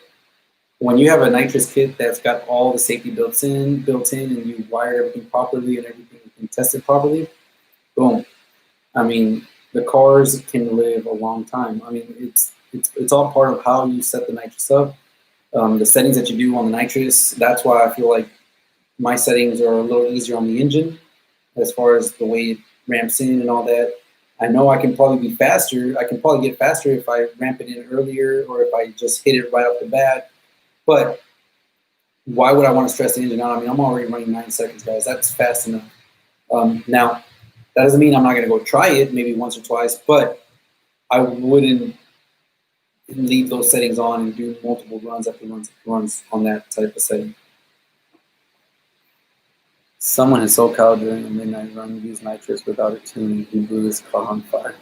when you have a nitrous kit that's got all the safety built in, and you wire everything properly and everything can test it properly, boom. I mean, the cars can live a long time. I mean, it's all part of how you set the nitrous up. The settings that you do on the nitrous, that's why I feel like my settings are a little easier on the engine as far as the way it ramps in and all that. I know I can probably be faster. I can probably get faster if I ramp it in earlier, or if I just hit it right off the bat. But why would I want to stress the engine out? I mean, I'm already running 9 seconds, guys. That's fast enough. Now, that doesn't mean I'm not going to go try it maybe once or twice, but I wouldn't leave those settings on and do multiple runs after runs on that type of setting. Someone in SoCal during a midnight run used nitrous without it tuning. He blew his car on fire.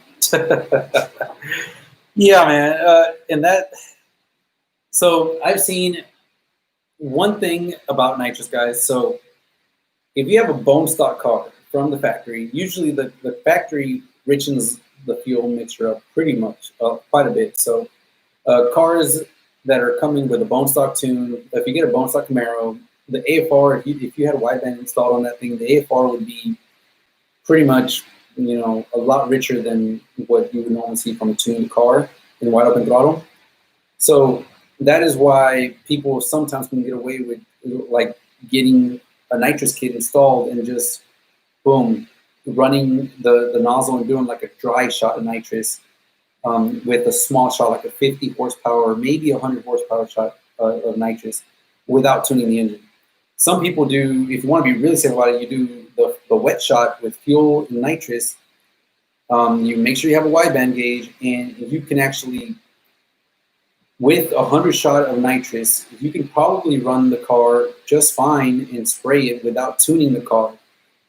Yeah, man. And that. So I've seen one thing about nitrous, guys. So if you have a bone stock car from the factory, usually the factory richens the fuel mixture up pretty much, quite a bit. So cars that are coming with a bone stock tune, if you get a bone stock Camaro, the AFR, if you had a wideband installed on that thing, the AFR would be pretty much, a lot richer than what you would normally see from a tuned car in wide open throttle. So that is why people sometimes can get away with like getting a nitrous kit installed and just boom, running the nozzle and doing like a dry shot of nitrous with a small shot, like a 50 horsepower or maybe 100 horsepower shot of nitrous without tuning the engine. Some people do, if you want to be really safe about it, you do the wet shot with fuel and nitrous. You make sure you have a wideband gauge, and you can actually, with 100 shot of nitrous, you can probably run the car just fine and spray it without tuning the car.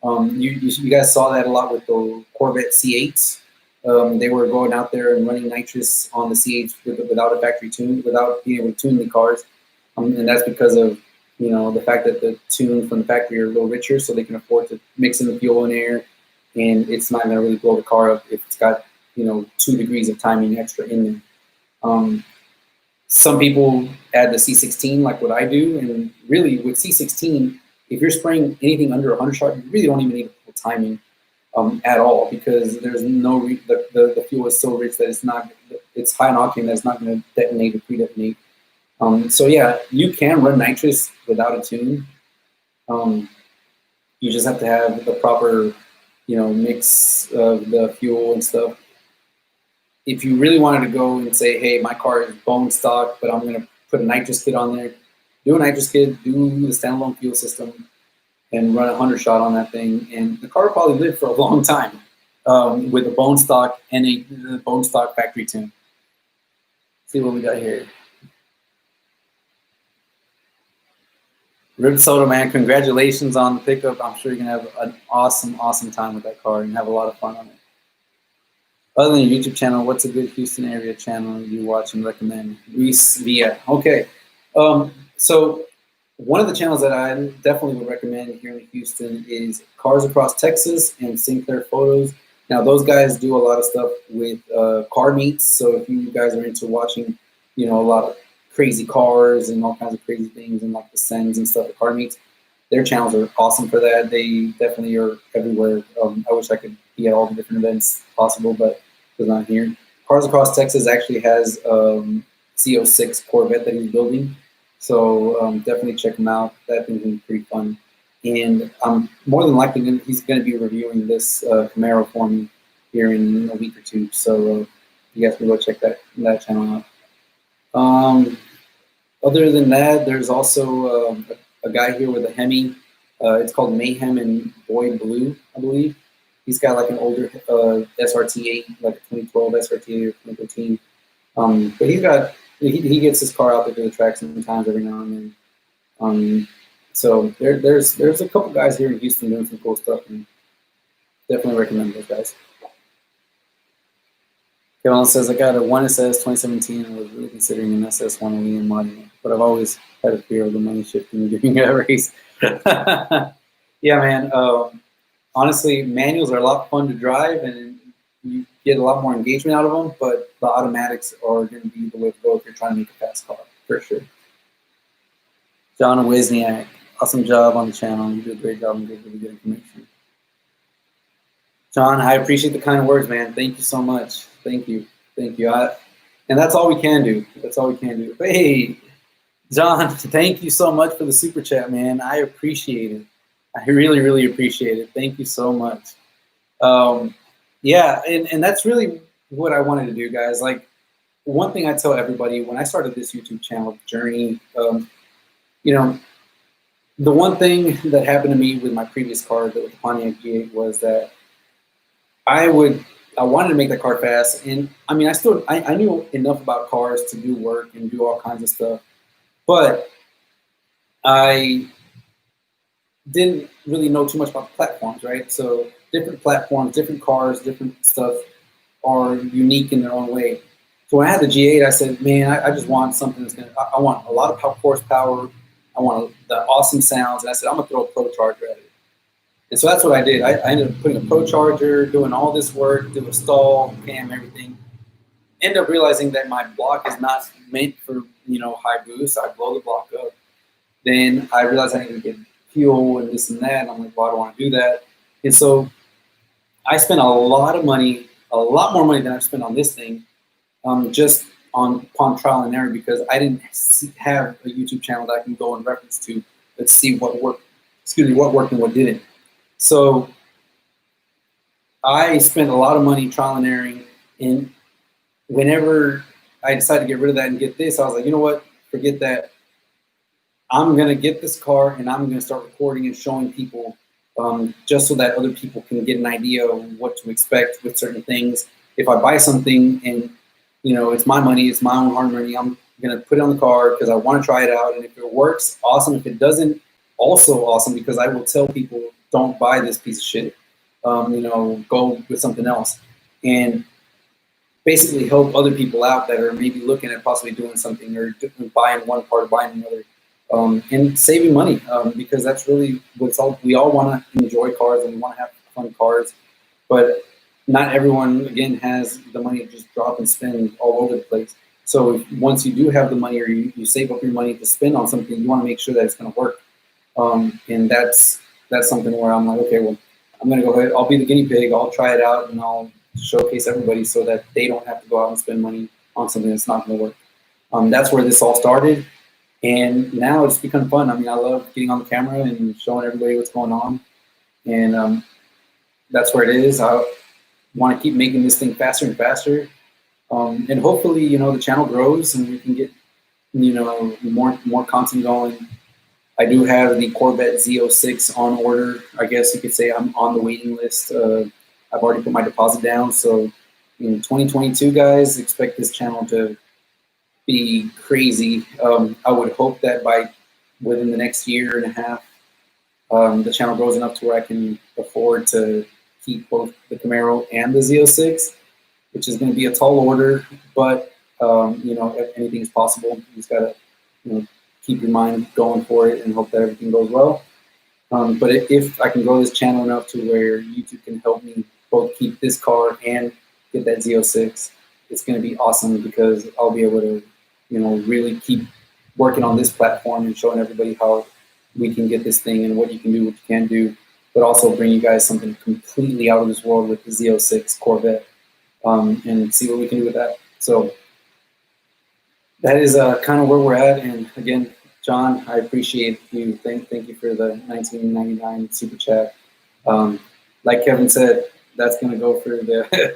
You guys saw that a lot with the Corvette C8s. They were going out there and running nitrous on the C8s without a factory tune, without being able to tune the cars. And that's because of, you know, the fact that the tunes from the factory are a little richer, so they can afford to mix in the fuel and air, and it's not going to really blow the car up if it's got, you know, 2 degrees of timing extra in there. Some people add the C16 like what I do, and really with C16, if you're spraying anything under 100 shot, you really don't even need full timing at all, because there's no the fuel is so rich that it's high in octane that it's not going to detonate or pre-detonate. So yeah, you can run nitrous without a tune. You just have to have the proper, you know, mix of the fuel and stuff. If you really wanted to go and say, hey, my car is bone stock, but I'm going to put a nitrous kit on there, do a nitrous kit, do the standalone fuel system, and run 100 shot on that thing, and the car will probably live for a long time with a bone stock and a bone stock factory tune. Let's see what we got here. Rib Soda, man, congratulations on the pickup. I'm sure you're going to have an awesome, awesome time with that car and have a lot of fun on it. Other than your YouTube channel, what's a good Houston area channel you watch and recommend? Reese Villa. Okay. So one of the channels that I definitely would recommend here in Houston is Cars Across Texas and Sinclair Photos. Now, those guys do a lot of stuff with car meets. So if you guys are into watching, you know, a lot of crazy cars and all kinds of crazy things and like the Sens and stuff at car meets, their channels are awesome for that. They definitely are everywhere. I wish I could be at all the different events possible, but it's not here. Cars Across Texas actually has C06 Corvette that he's building. So definitely check him out. That thing's gonna be pretty fun. And more than likely, he's going to be reviewing this Camaro for me here in a week or two. So you guys can go check that channel out. Other than that, there's also a guy here with a Hemi. It's called Mayhem and Boy Blue, I believe. He's got like an older SRT8, like a 2012 SRT8 or 2013. But he gets his car out there to the track sometimes every now and then. So there's a couple guys here in Houston doing some cool stuff, and definitely recommend those guys. Kevin says, I got a 1SS 2017 and was really considering an SS 1 MOD LIST, but I've always had a fear of the money shifting during a race. Yeah, man. Honestly, manuals are a lot fun to drive, and you get a lot more engagement out of them, but the automatics are going to be the way to go if you're trying to make a fast car, for sure. John Wisniak, awesome job on the channel. You do a great job and give really good information. John, I appreciate the kind words, man. Thank you so much. Thank you. Thank you. And that's all we can do. That's all we can do. Hey, John, thank you so much for the super chat, man. I appreciate it. I really, really appreciate it. Thank you so much. Yeah, and that's really what I wanted to do, guys. Like, one thing I tell everybody when I started this YouTube channel journey, you know, the one thing that happened to me with my previous car, the Pontiac G8, was that I wanted to make that car fast, and I mean, I knew enough about cars to do work and do all kinds of stuff, but I didn't really know too much about the platforms, right? So different platforms, different cars, different stuff are unique in their own way. So when I had the G8, I said, man, I just want something that's I want a lot of horsepower. I want the awesome sounds. And I said, I'm going to throw a Pro Charger at it. And so that's what I did. I ended up putting a Pro Charger, doing all this work, do a stall, cam, everything. End up realizing that my block is not meant for, you know, high boost. I blow the block up. Then I realized I needed to get fuel and this and that. And I'm like, well, I don't want to do that. And so I spent a lot of money, a lot more money than I've spent on this thing, just upon trial and error, because I didn't have a YouTube channel that I can go and reference to. Let's see what worked. Excuse me, what worked and what didn't. So I spent a lot of money trial and erroring, and whenever I decided to get rid of that and get this, I was like, you know what? Forget that. I'm going to get this car and I'm going to start recording and showing people just so that other people can get an idea of what to expect with certain things. If I buy something and, you know, it's my money, it's my own hard money, I'm going to put it on the car because I want to try it out. And if it works, awesome. If it doesn't, also awesome, because I will tell people, don't buy this piece of shit. You know, go with something else. And basically help other people out that are maybe looking at possibly doing something or buying one part or buying another. And saving money, because that's really what's all. We all want to enjoy cars and we want to have fun cars, but not everyone, again, has the money to just drop and spend all over the place. So once you do have the money, or you save up your money to spend on something, you want to make sure that it's going to work. And that's something where I'm like, okay, well, I'm going to go ahead. I'll be the guinea pig. I'll try it out and I'll showcase everybody so that they don't have to go out and spend money on something that's not going to work. That's where this all started. And now it's become fun. I mean, I love getting on the camera and showing everybody what's going on. And that's where it is. I want to keep making this thing faster and faster. And hopefully, you know, the channel grows and we can get, you know, more content going. I do have the Corvette Z06 on order. I guess you could say I'm on the waiting list. I've already put my deposit down. So in 2022, guys, expect this channel to be crazy. I would hope that within the next year and a half, the channel grows enough to where I can afford to keep both the Camaro and the Z06, which is going to be a tall order, but you know, anything is possible. You just gotta, you know, keep your mind going for it and hope that everything goes well. But if I can grow this channel enough to where YouTube can help me both keep this car and get that Z06, it's going to be awesome, because I'll be able to, you know, really keep working on this platform and showing everybody how we can get this thing and what you can do, what you can't do, but also bring you guys something completely out of this world with the Z06 Corvette, and see what we can do with that. So that is kind of where we're at. And again, John, I appreciate you. Thank you for the 1999 super chat. Like Kevin said, that's going to go for the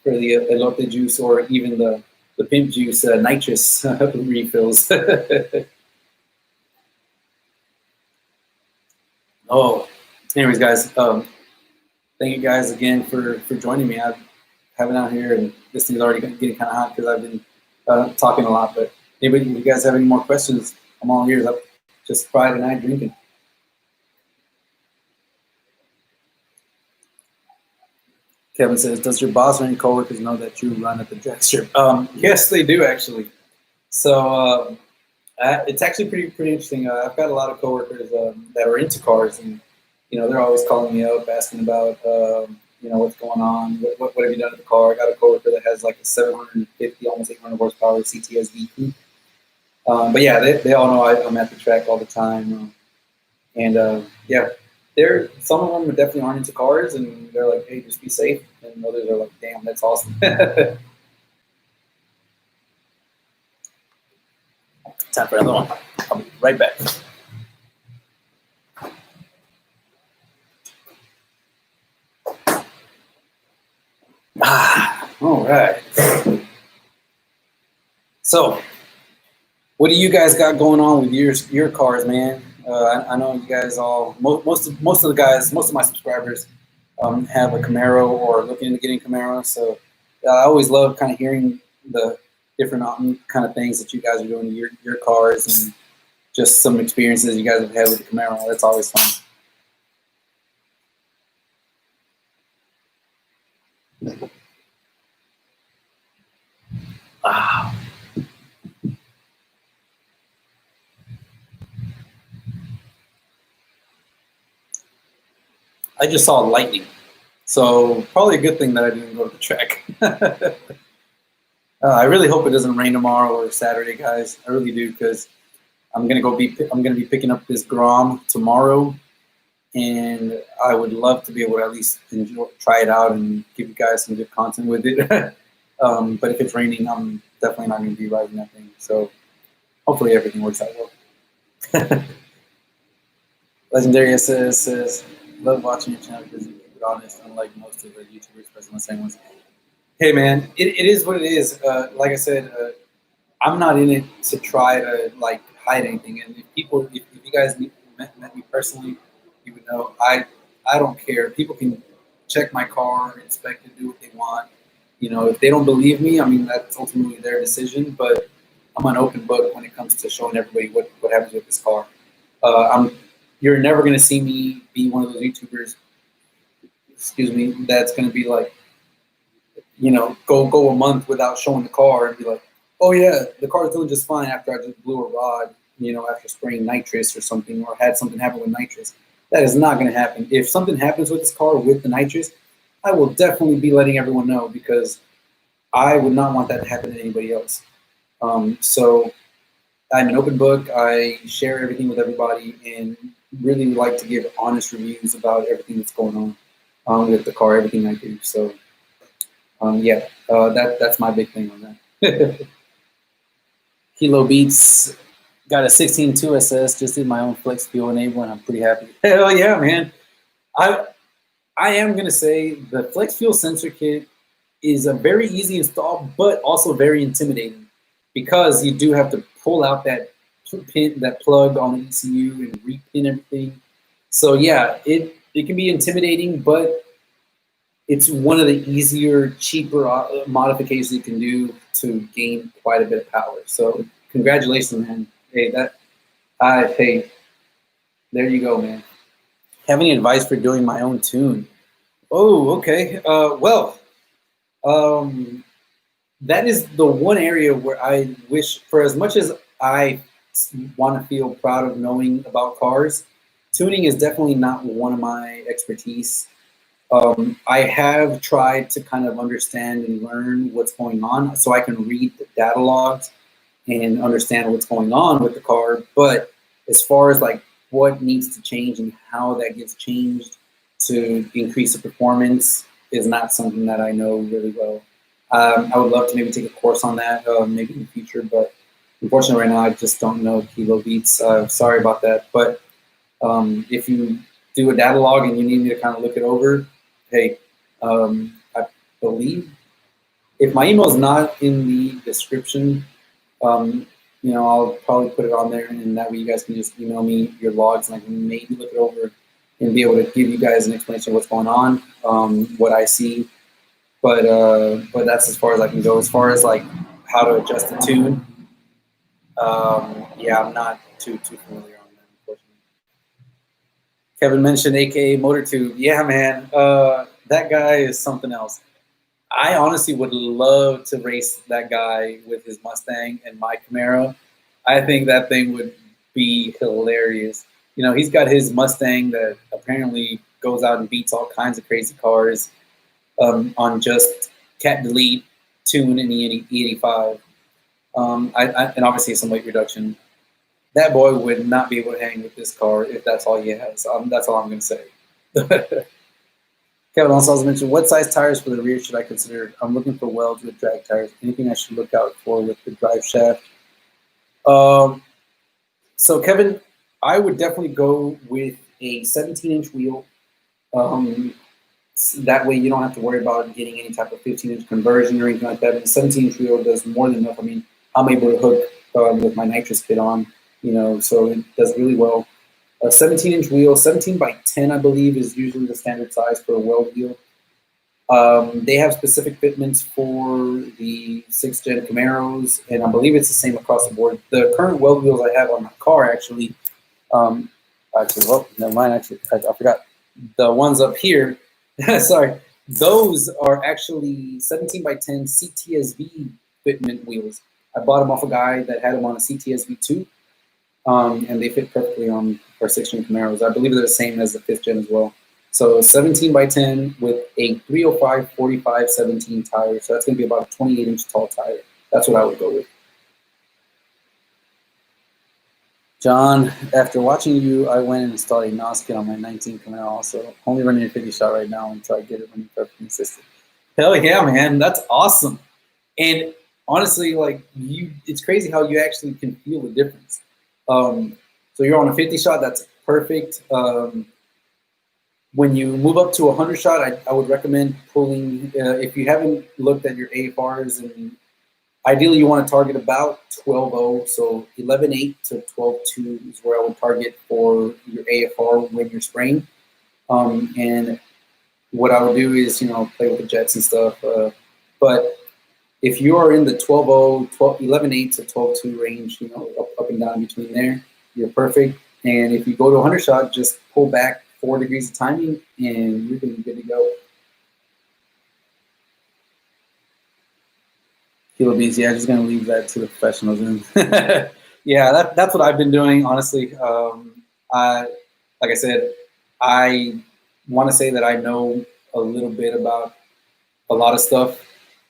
for the elote juice, or even the pimp juice nitrous refills. Oh, anyways, guys, thank you guys again for joining me. I've been out here, and this thing's already getting kind of hot because I've been talking a lot. But anybody, if you guys have any more questions, I'm all ears. Up just Friday night drinking. Kevin says, does your boss or any coworkers know that you run at the drag strip? Yes, they do, actually. So it's actually pretty interesting. I've got a lot of coworkers that are into cars, and you know, they're always calling me up asking about you know, what's going on, what have you done with the car. I got a coworker that has like a 750, almost 800 horsepower CTS VP. But yeah, they all know I'm at the track all the time, and yeah. Some of them definitely aren't into cars, and they're like, hey, just be safe. And others are like, damn, that's awesome. Time for another one. I'll be right back. All right. So, what do you guys got going on with your cars, man? I know you guys all, most of the guys, most of my subscribers have a Camaro or looking into getting Camaro. So I always love kind of hearing the different kind of things that you guys are doing to your cars, and just some experiences you guys have had with the Camaro. That's always fun. Wow. I just saw lightning. So probably a good thing that I didn't go to the track. I really hope it doesn't rain tomorrow or Saturday, guys. I really do, because I'm gonna be picking up this Grom tomorrow, and I would love to be able to at least try it out and give you guys some good content with it. But if it's raining, I'm definitely not going to be riding that thing. So hopefully everything works out well. Legendary says, love watching your channel because you keep it honest, unlike most of the YouTubers, especially the same ones. Hey man, it is what it is. Like I said, I'm not in it to try to like hide anything. And if you guys met me personally, you would know I don't care. People can check my car, inspect it, do what they want. You know, if they don't believe me, I mean that's ultimately their decision. But I'm an open book when it comes to showing everybody what happens with this car. You're never gonna see me be one of those YouTubers, excuse me, that's gonna be like, you know, go a month without showing the car and be like, oh yeah, the car's doing just fine after I just blew a rod, you know, after spraying nitrous or something, or had something happen with nitrous. That is not going to happen. If something happens with this car with the nitrous, I will definitely be letting everyone know, because I would not want that to happen to anybody else. So I'm an open book. I share everything with everybody and really like to give honest reviews about everything that's going on with the car, everything I do. So yeah, that's my big thing on that. Kilo Beats got a 16.2 SS. Just did my own flex fuel enable, and I'm pretty happy. Hell yeah, man! I am gonna say the flex fuel sensor kit is a very easy install, but also very intimidating, because you do have to pull out that pin, that plug on the ECU, and repin everything. So yeah, it can be intimidating, but it's one of the easier, cheaper modifications you can do to gain quite a bit of power. So congratulations, man. Hey, hey, there you go, man. Have any advice for doing my own tune? Oh, okay. That is the one area where I wish, for as much as I want to feel proud of knowing about cars, tuning is definitely not one of my expertise. I have tried to kind of understand and learn what's going on so I can read the data logs and understand what's going on with the car. But as far as like what needs to change and how that gets changed to increase the performance is not something that I know really well. I would love to maybe take a course on that maybe in the future, but unfortunately right now I just don't know kilo beats. Sorry about that. But if you do a data log and you need me to kind of look it over, hey, I believe if my email is not in the description, you know, I'll probably put it on there, and that way you guys can just email me your logs, and I can maybe look it over and be able to give you guys an explanation of what's going on, what I see. But that's as far as I can go. As far as like how to adjust the tune, yeah, I'm not too familiar on that, unfortunately. Kevin mentioned AKA Motor Tube. Yeah, man, that guy is something else. I honestly would love to race that guy with his Mustang and my Camaro. I think that thing would be hilarious. You know, he's got his Mustang that apparently goes out and beats all kinds of crazy cars on just cat delete, tune, and E85. And obviously some weight reduction. That boy would not be able to hang with this car if that's all he has. That's all I'm going to say. Kevin also mentioned, what size tires for the rear should I consider? I'm looking for welds with drag tires. Anything I should look out for with the drive shaft? So Kevin, I would definitely go with a 17-inch wheel. That way you don't have to worry about getting any type of 15-inch conversion or anything like that. And the 17-inch wheel does more than enough. I mean, I'm able to hook with my nitrous kit on, you know, so it does really well. A 17-inch wheel, 17 by 10, I believe, is usually the standard size for a weld wheel. They have specific fitments for the 6th gen Camaros, and I believe it's the same across the board. The current weld wheels I have on my car actually, well, never mind, actually, I forgot. The ones up here, sorry, those are actually 17 by 10 CTSV fitment wheels. I bought them off a guy that had them on a CTSV 2. And they fit perfectly on our 6th gen Camaros. I believe they're the same as the 5th gen as well. So 17 by 10 with a 305 45 17 tire. So that's going to be about a 28-inch tall tire. That's what I would go with. John, after watching you, I went and installed a NOS kit on my 19 Camaro also. Only running a 50 shot right now until I get it running perfectly consistent. Hell yeah, man. That's awesome. And honestly, like it's crazy how you actually can feel the difference. So you're on a 50 shot, that's perfect. When you move up to 100 shot, I would recommend pulling, if you haven't looked at your AFRs, and ideally you want to target about 12.0, so 11.8 to 12.2 is where I would target for your AFR when you're spraying. And what I would do is, play with the jets and stuff. But if you are in the 12.0, 11.8 to 12.2 range, up and down between there, you're perfect. And if you go to 100 shot, just pull back 4 degrees of timing, and you're going to be good to go. Kilo beans, yeah, just going to leave that to the professionals. Yeah, that's what I've been doing, honestly. Like I said, I want to say that I know a little bit about a lot of stuff,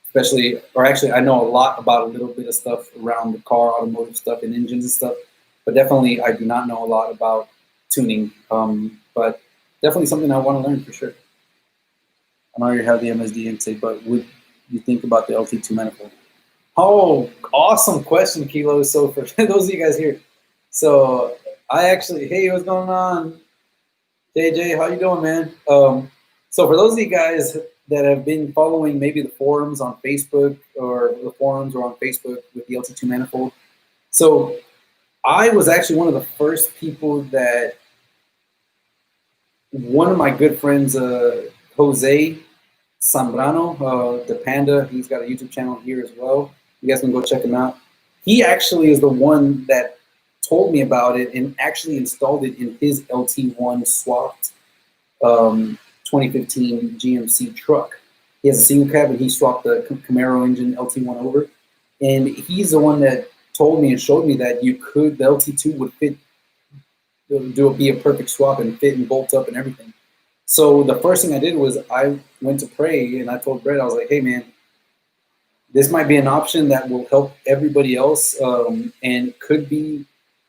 especially, or actually I know a lot about a little bit of stuff around the car, automotive stuff, and engines and stuff, but definitely I do not know a lot about tuning, but definitely something I want to learn for sure. I know you have the MSD intake, but would you think about the LT2 manifold? Oh, awesome question, Kilo. So for those of you guys here, so I actually, hey, what's going on? JJ, how you doing, man? So for those of you guys that have been following maybe the forums on Facebook or on Facebook with the LT2 manifold, so I was actually one of the first people that one of my good friends, Jose Zambrano, the Panda, he's got a YouTube channel here as well. You guys can go check him out. He actually is the one that told me about it and actually installed it in his LT1 swapped 2015 GMC truck. He has a single cab and he swapped the Camaro engine LT1 over. And he's the one that told me and showed me that the LT2 would fit, be a perfect swap and fit and bolt up and everything. So the first thing I did was I went to pray and I told Brett, I was like, hey man, this might be an option that will help everybody else, and could be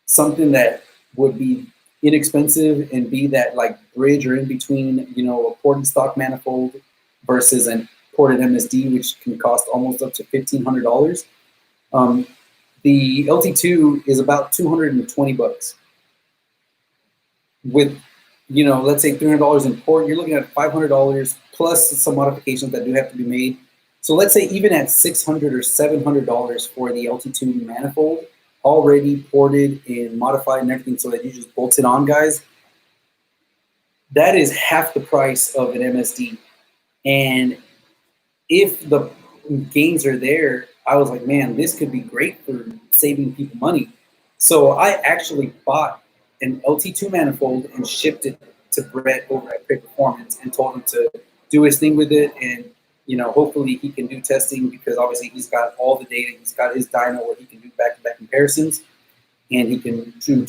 something that would be inexpensive and be that like bridge or in between, a ported stock manifold versus a ported MSD, which can cost almost up to $1,500. The LT2 is about $220. With, let's say $300 in port, you're looking at $500 plus some modifications that do have to be made. So let's say even at $600 or $700 for the LT2 manifold, already ported and modified and everything so that you just bolt it on, guys, that is half the price of an MSD. And if the gains are there, I was like, man, this could be great for saving people money. So I actually bought an LT2 manifold and shipped it to Brett over at Quick Performance and told him to do his thing with it. And, hopefully he can do testing because obviously he's got all the data. He's got his dyno where he can do back-to-back comparisons and he can show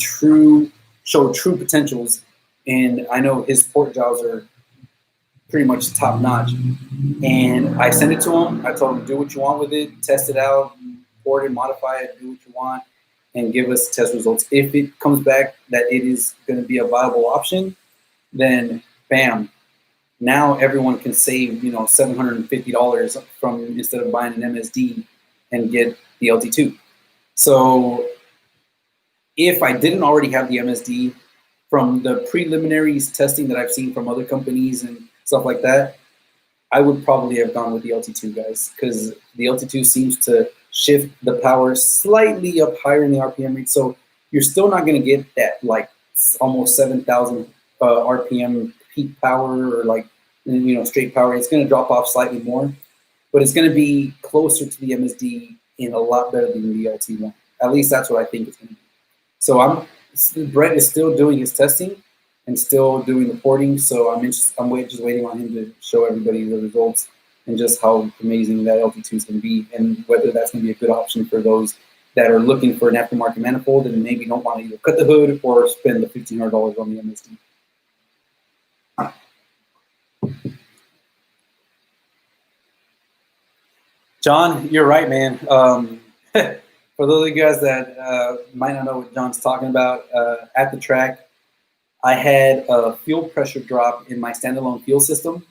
true potentials. And I know his port jobs are pretty much top notch. And I sent it to him. I told him, do what you want with it, test it out, port it, modify it, do what you want, and give us test results. If it comes back that it is going to be a viable option, then bam. Now everyone can save, $750 from instead of buying an MSD and get the LT2. So if I didn't already have the MSD, from the preliminaries testing that I've seen from other companies and stuff like that, I would probably have gone with the LT2, guys, because the LT2 seems to shift the power slightly up higher in the RPM rate. So you're still not going to get that like almost 7,000 RPM peak power or like, straight power. It's going to drop off slightly more, but it's going to be closer to the MSD and a lot better than the LT1. At least that's what I think it's going to be. So Brett is still doing his testing and still doing the porting. So I'm just waiting on him to show everybody the results and just how amazing that LT2 is going to be, and whether that's going to be a good option for those that are looking for an aftermarket manifold and maybe don't want to either cut the hood or spend the $1,500 on the MSD. John, you're right, man. For those of you guys that might not know what John's talking about, at the track, I had a fuel pressure drop in my standalone fuel system,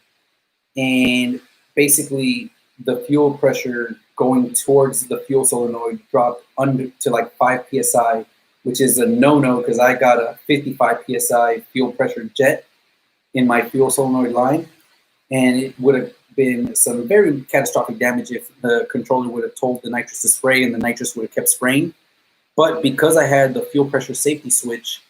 and basically the fuel pressure going towards the fuel solenoid dropped under to like 5 psi, which is a no-no because I got a 55 psi fuel pressure jet, in my fuel solenoid line, and it would have been some very catastrophic damage if the controller would have told the nitrous to spray and the nitrous would have kept spraying. But because I had the fuel pressure safety switch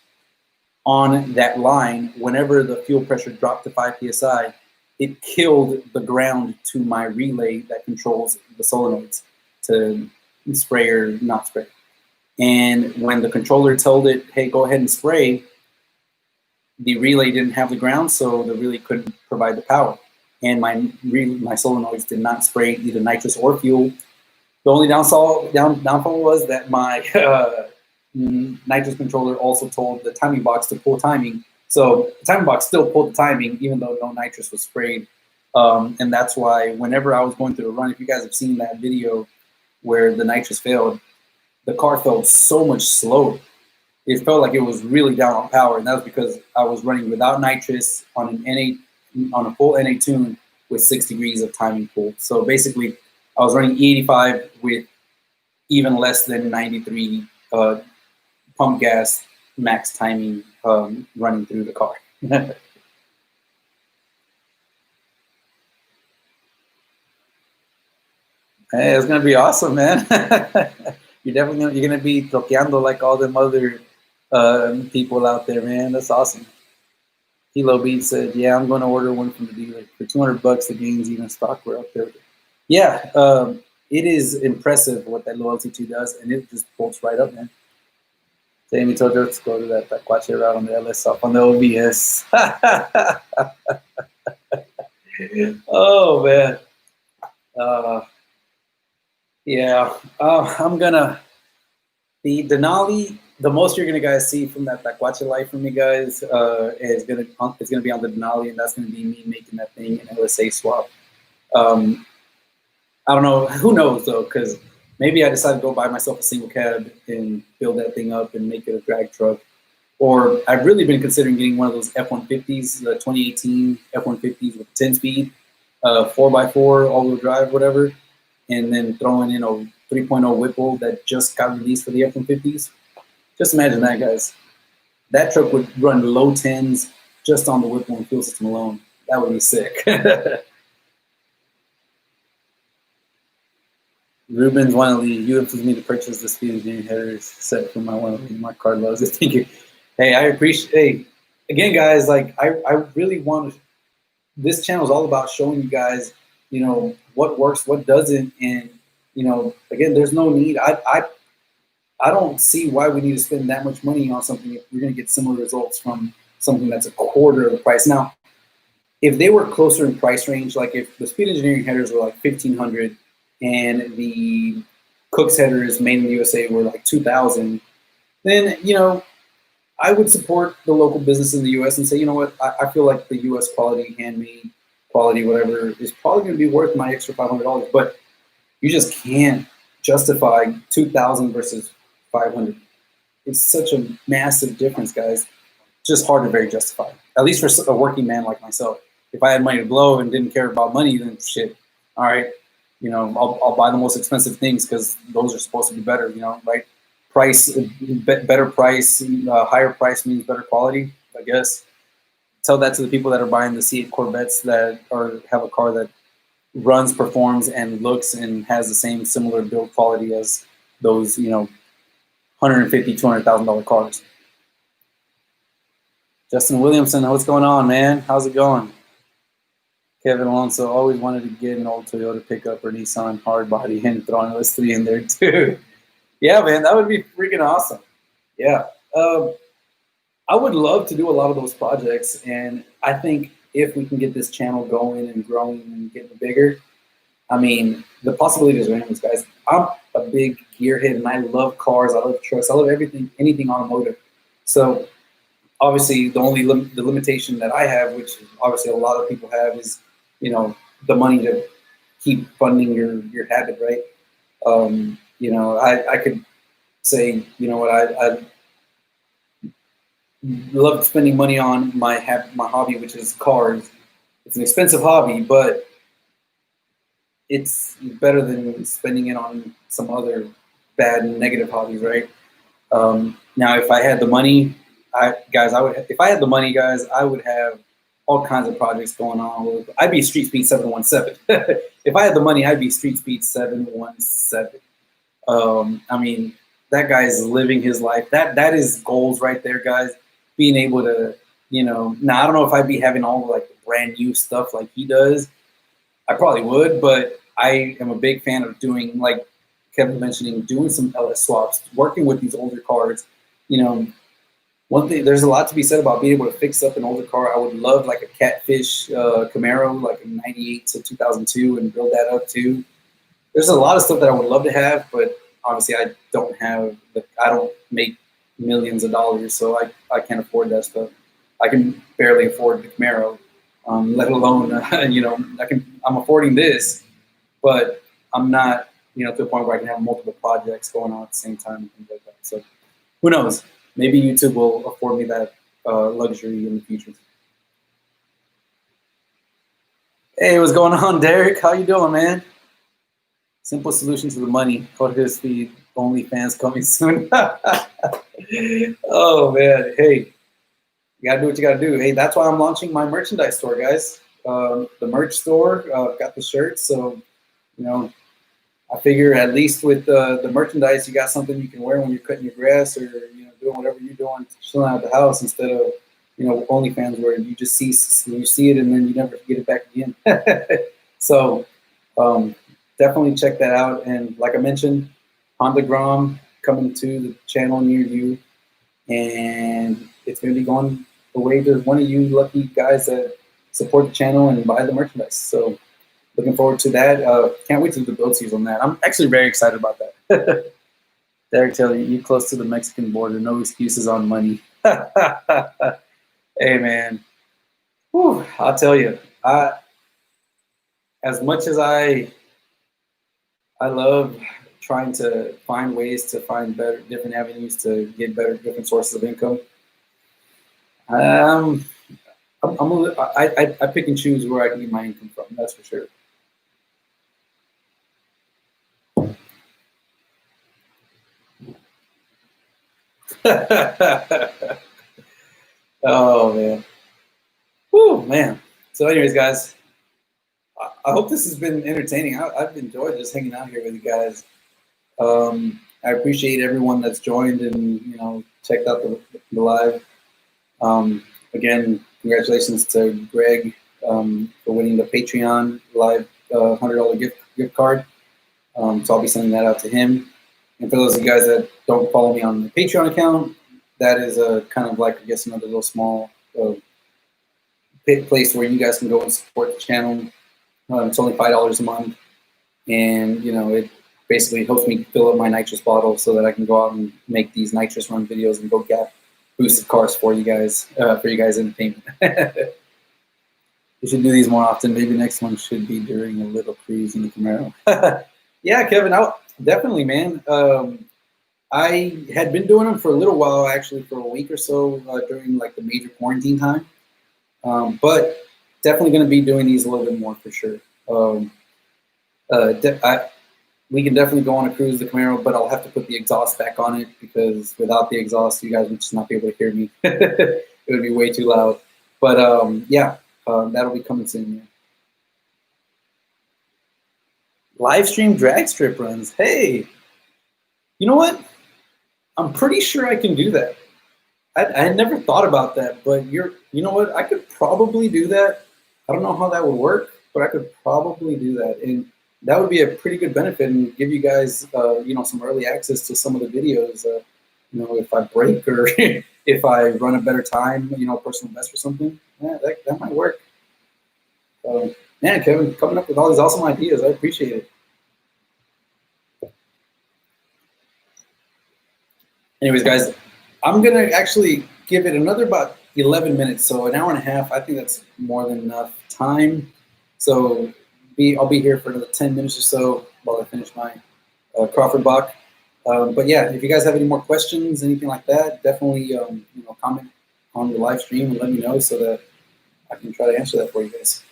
on that line, whenever the fuel pressure dropped to 5 psi, it killed the ground to my relay that controls the solenoids to spray or not spray. And when the controller told it, hey, go ahead and spray, the relay didn't have the ground, so the relay couldn't provide the power. And my solenoids did not spray either nitrous or fuel. The only downfall was that my nitrous controller also told the timing box to pull timing. So the timing box still pulled the timing, even though no nitrous was sprayed. And that's why whenever I was going through a run, if you guys have seen that video where the nitrous failed, the car felt so much slower. It felt like it was really down on power, and that was because I was running without nitrous on a full NA tune with 6 degrees of timing pull. So basically, I was running E85 with even less than 93 pump gas max timing running through the car. Hey, it's gonna be awesome, man. You're gonna be troqueando like all them other people out there, man. That's awesome. Kilo Beat said, "Yeah, I'm gonna order one from the dealer for $200. The game's even stock. We're up there." Yeah, it is impressive what that Loyalty 2 does, and it just bolts right up, man. Jamie told us to go to that Quache route on the LS up on the OBS. Oh man. Yeah, I'm gonna the Denali. The most you're gonna guys see from that Taquache life from me guys is gonna be on the Denali, and that's gonna be me making that thing an LSA swap. I don't know, who knows though, because maybe I decide to go buy myself a single cab and build that thing up and make it a drag truck. Or I've really been considering getting one of those F-150s, the 2018 F-150s with 10-speed, 4x4, all-wheel drive, whatever, and then throwing in a 3.0 Whipple that just got released for the F-150s. Just imagine that, guys. That truck would run low 10s just on the Whipple and fuel system alone. That would be sick. Ruben's one you influenced me to purchase the speed engineering headers set for my car loves it. Thank you. Hey, I appreciate. Hey, again, guys, like I really want to. This channel is all about showing you guys, you know, what works, what doesn't, and you know, again, there's no need. I don't see why we need to spend that much money on something if we're going to get similar results from something that's a quarter of the price. Now, if they were closer in price range, like if the speed engineering headers were like $1,500 and the Cook's headers made in the USA were like $2,000, then, you know, I would support the local business in the US and say, you know what, I feel like the US quality, handmade quality, whatever, is probably going to be worth my extra $500. But you just can't justify $2,000 versus $500. It's such a massive difference, guys. Just hard to very justify. At least for a working man like myself. If I had money to blow and didn't care about money, then shit. All right, you know, I'll buy the most expensive things because those are supposed to be better. You know, right? Price, better price, higher price means better quality. I guess. Tell that to the people that are buying the C8 Corvettes that have a car that runs, performs, and looks and has the same similar build quality as those, you know, $150,000, $200,000 cars. Justin Williamson, what's going on, man? How's it going? Kevin Alonso, always wanted to get an old Toyota pickup or Nissan hard body and throw an LS3 in there too. Yeah, man, that would be freaking awesome. Yeah. I would love to do a lot of those projects, and I think if we can get this channel going and growing and getting bigger, I mean, the possibilities are endless, guys. I'm a big gearhead, and I love cars. I love trucks. I love everything, anything automotive. So obviously, the limitation that I have, which obviously a lot of people have, is, you know, the money to keep funding your habit, right? You know, I could say, you know what, I love spending money on my hobby, which is cars. It's an expensive hobby, but it's better than spending it on some other bad and negative hobbies, right? Now, if I had the money, if I had the money, guys, I would have all kinds of projects going on. I'd be Street Speed 717. If I had the money, I'd be Street Speed 717. I mean, that guy's living his life. That is goals right there, guys. Being able to, you know, now I don't know if I'd be having all like the brand new stuff like he does. I probably would, but I am a big fan of doing, like Kevin mentioning, doing some LS swaps, working with these older cars. You know, one thing, there's a lot to be said about being able to fix up an older car. I would love like a Catfish Camaro, like a 98 to 2002, and build that up too. There's a lot of stuff that I would love to have, but obviously I don't have, I don't make millions of dollars, so I can't afford that stuff. I can barely afford the Camaro, let alone, you know, I'm affording this, but I'm not, you know, to the point where I can have multiple projects going on at the same time and things like that. So who knows? Maybe YouTube will afford me that luxury in the future. Hey, what's going on, Derek? How you doing, man? Simple solution to the money. Ported Speed, OnlyFans coming soon. Oh, man. Hey, you got to do what you got to do. Hey, that's why I'm launching my merchandise store, guys. The merch store, got the shirts. So, you know, I figure at least with the merchandise, you got something you can wear when you're cutting your grass, or, you know, doing whatever you're doing, chilling out the house, instead of, you know, OnlyFans where you just see it and then you never get it back again. So definitely check that out. And like I mentioned, Honda Grom coming to the channel near you, and it's going to be going away to one of you lucky guys that support the channel and buy the merchandise. So looking forward to that. Can't wait to do the build series on that. I'm actually very excited about that. Derek telling you, close to the Mexican border, no excuses on money. Hey, man. Whew, I'll tell you, as much as I love trying to find ways to find better, different avenues to get better, different sources of income. I pick and choose where I can get my income from. That's for sure. Oh, man. Whew, man. So anyways, guys, I hope this has been entertaining. I've enjoyed just hanging out here with you guys. I appreciate everyone that's joined and, you know, checked out the live. Again, congratulations to Greg for winning the Patreon live $100 gift card. So I'll be sending that out to him. And for those of you guys that don't follow me on the Patreon account, that is a kind of like, I guess, another little small place where you guys can go and support the channel. It's only $5 a month, and, you know, it basically helps me fill up my nitrous bottle so that I can go out and make these nitrous run videos and go get boosted cars for you guys entertainment. We should do these more often. Maybe next one should be during a little cruise in the Camaro. Yeah, Kevin, definitely, man. I had been doing them for a little while, actually, for a week or so during like the major quarantine time. But definitely going to be doing these a little bit more for sure. We can definitely go on a cruise the Camaro, but I'll have to put the exhaust back on it, because without the exhaust, you guys would just not be able to hear me. It would be way too loud. But yeah, that'll be coming soon. Yeah. Live stream drag strip runs. Hey, you know what? I'm pretty sure I can do that. I had never thought about that, but you know what? I could probably do that. I don't know how that would work, but I could probably do that. And that would be a pretty good benefit and give you guys, you know, some early access to some of the videos. You know, if I break or if I run a better time, you know, personal best or something, yeah, that might work. Man, Kevin, coming up with all these awesome ideas. I appreciate it. Anyways, guys, I'm going to actually give it another about 11 minutes, so an hour and a half. I think that's more than enough time. So I'll be here for another 10 minutes or so while I finish my Crawford Bach. But yeah, if you guys have any more questions, anything like that, definitely you know, comment on the live stream and let me know so that I can try to answer that for you guys.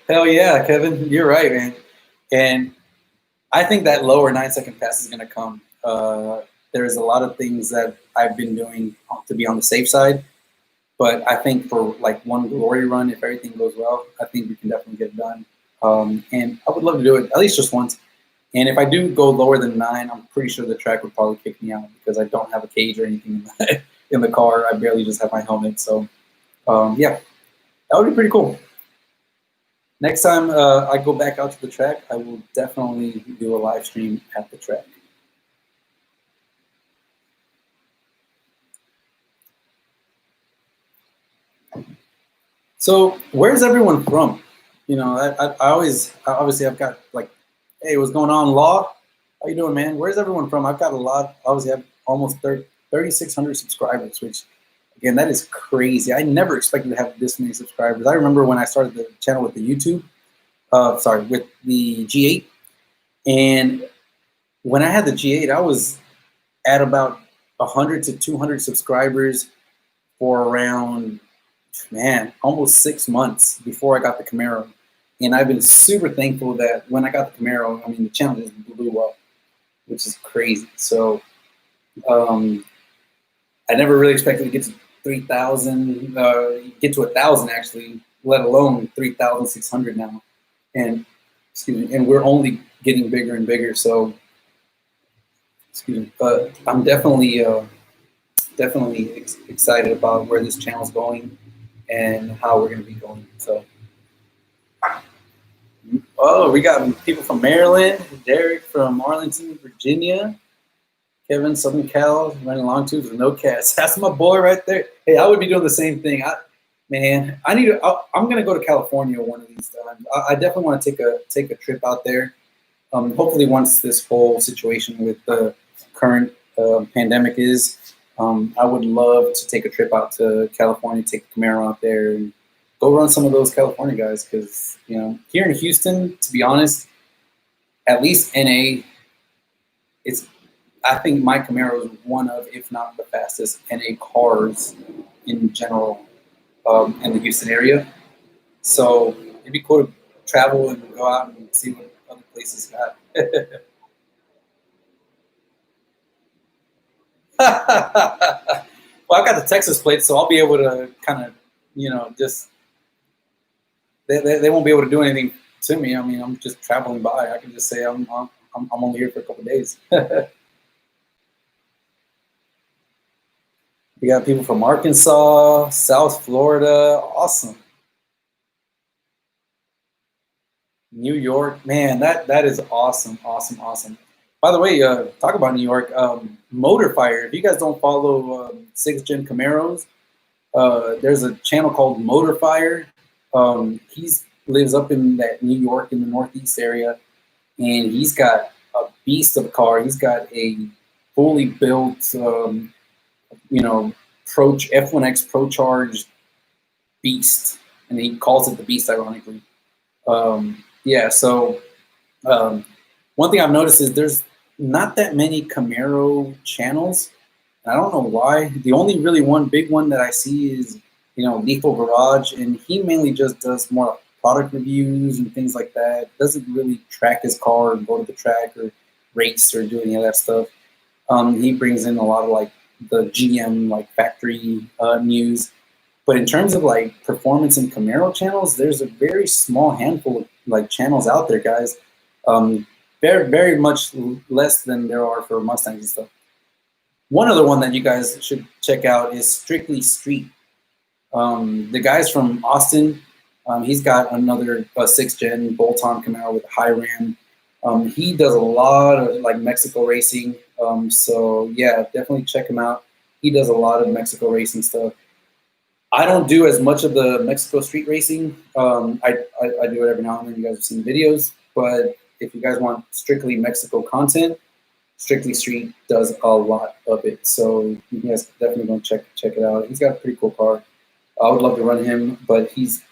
Hell yeah, Kevin, you're right, man. And I think that lower 9-second pass is going to come. There's a lot of things that I've been doing to be on the safe side. But I think for like one glory run, if everything goes well, I think we can definitely get it done. And I would love to do it at least just once. And if I do go lower than 9, I'm pretty sure the track would probably kick me out because I don't have a cage or anything in the car. I barely just have my helmet. So yeah, that would be pretty cool. Next time I go back out to the track, I will definitely do a live stream at the track. So where's everyone from? You know, obviously I've got like, hey, what's going on, Law? How you doing, man? Where's everyone from? I've got a lot. Obviously, I have almost 3,600 subscribers, which, again, that is crazy. I never expected to have this many subscribers. I remember when I started the channel with the YouTube, with the G8, and when I had the G8, I was at about 100 to 200 subscribers for around, man, almost 6 months before I got the Camaro. And I've been super thankful that when I got the Camaro, I mean, the channel just blew up, which is crazy. So I never really expected to get to 3,000, get to 1,000 actually, let alone 3,600 now. And excuse me, and we're only getting bigger and bigger. So excuse me, but I'm definitely excited about where this channel's going and how we're going to be going. So. Oh, we got people from Maryland, Derek from Arlington, Virginia, Kevin, Southern Cal, running long tubes with no cats. That's my boy right there. Hey, I would be doing the same thing. I'm gonna go to California one of these times. I definitely want to take a trip out there. Hopefully, once this whole situation with the current pandemic is, I would love to take a trip out to California, take the Camaro out there, and go run some of those California guys, because, you know, here in Houston, to be honest, at least NA, I think my Camaro is one of, if not the fastest NA cars in general in the Houston area. So it'd be cool to travel and go out and see what other places got. Well, I got the Texas plate, so I'll be able to kind of, you know, just. They won't be able to do anything to me. I mean, I'm just traveling by. I can just say I'm only here for a couple of days. We got people from Arkansas, South Florida. Awesome. New York, man, that is awesome, awesome, awesome. By the way, talk about New York. Motor Fire. If you guys don't follow 6th Gen Camaros, there's a channel called Motor Fire. He lives up in that New York, in the Northeast area, and he's got a beast of a car. He's got a fully built, you know, F1X Pro Charged beast, and he calls it the Beast, ironically. Yeah, so one thing I've noticed is there's not that many Camaro channels. I don't know why. The only really one big one that I see is, you know, Lethal Garage, and he mainly just does more product reviews and things like that. Doesn't really track his car and go to the track or race or do any of that stuff. He brings in a lot of like the GM like factory news, but in terms of like performance and Camaro channels, there's a very small handful of like channels out there, guys. Very, very much less than there are for Mustangs and stuff. One other one that you guys should check out is Strictly Street. The guy's from Austin. He's got another 6th Gen bolt-on Camaro with a high ram. He does a lot of like Mexico racing. So yeah, definitely check him out. He does a lot of Mexico racing stuff. I don't do as much of the Mexico street racing. I do it every now and then. You guys have seen videos, but if you guys want strictly Mexico content, Strictly Street does a lot of it. So you guys definitely go check it out. He's got a pretty cool car. I would love to run him, but he's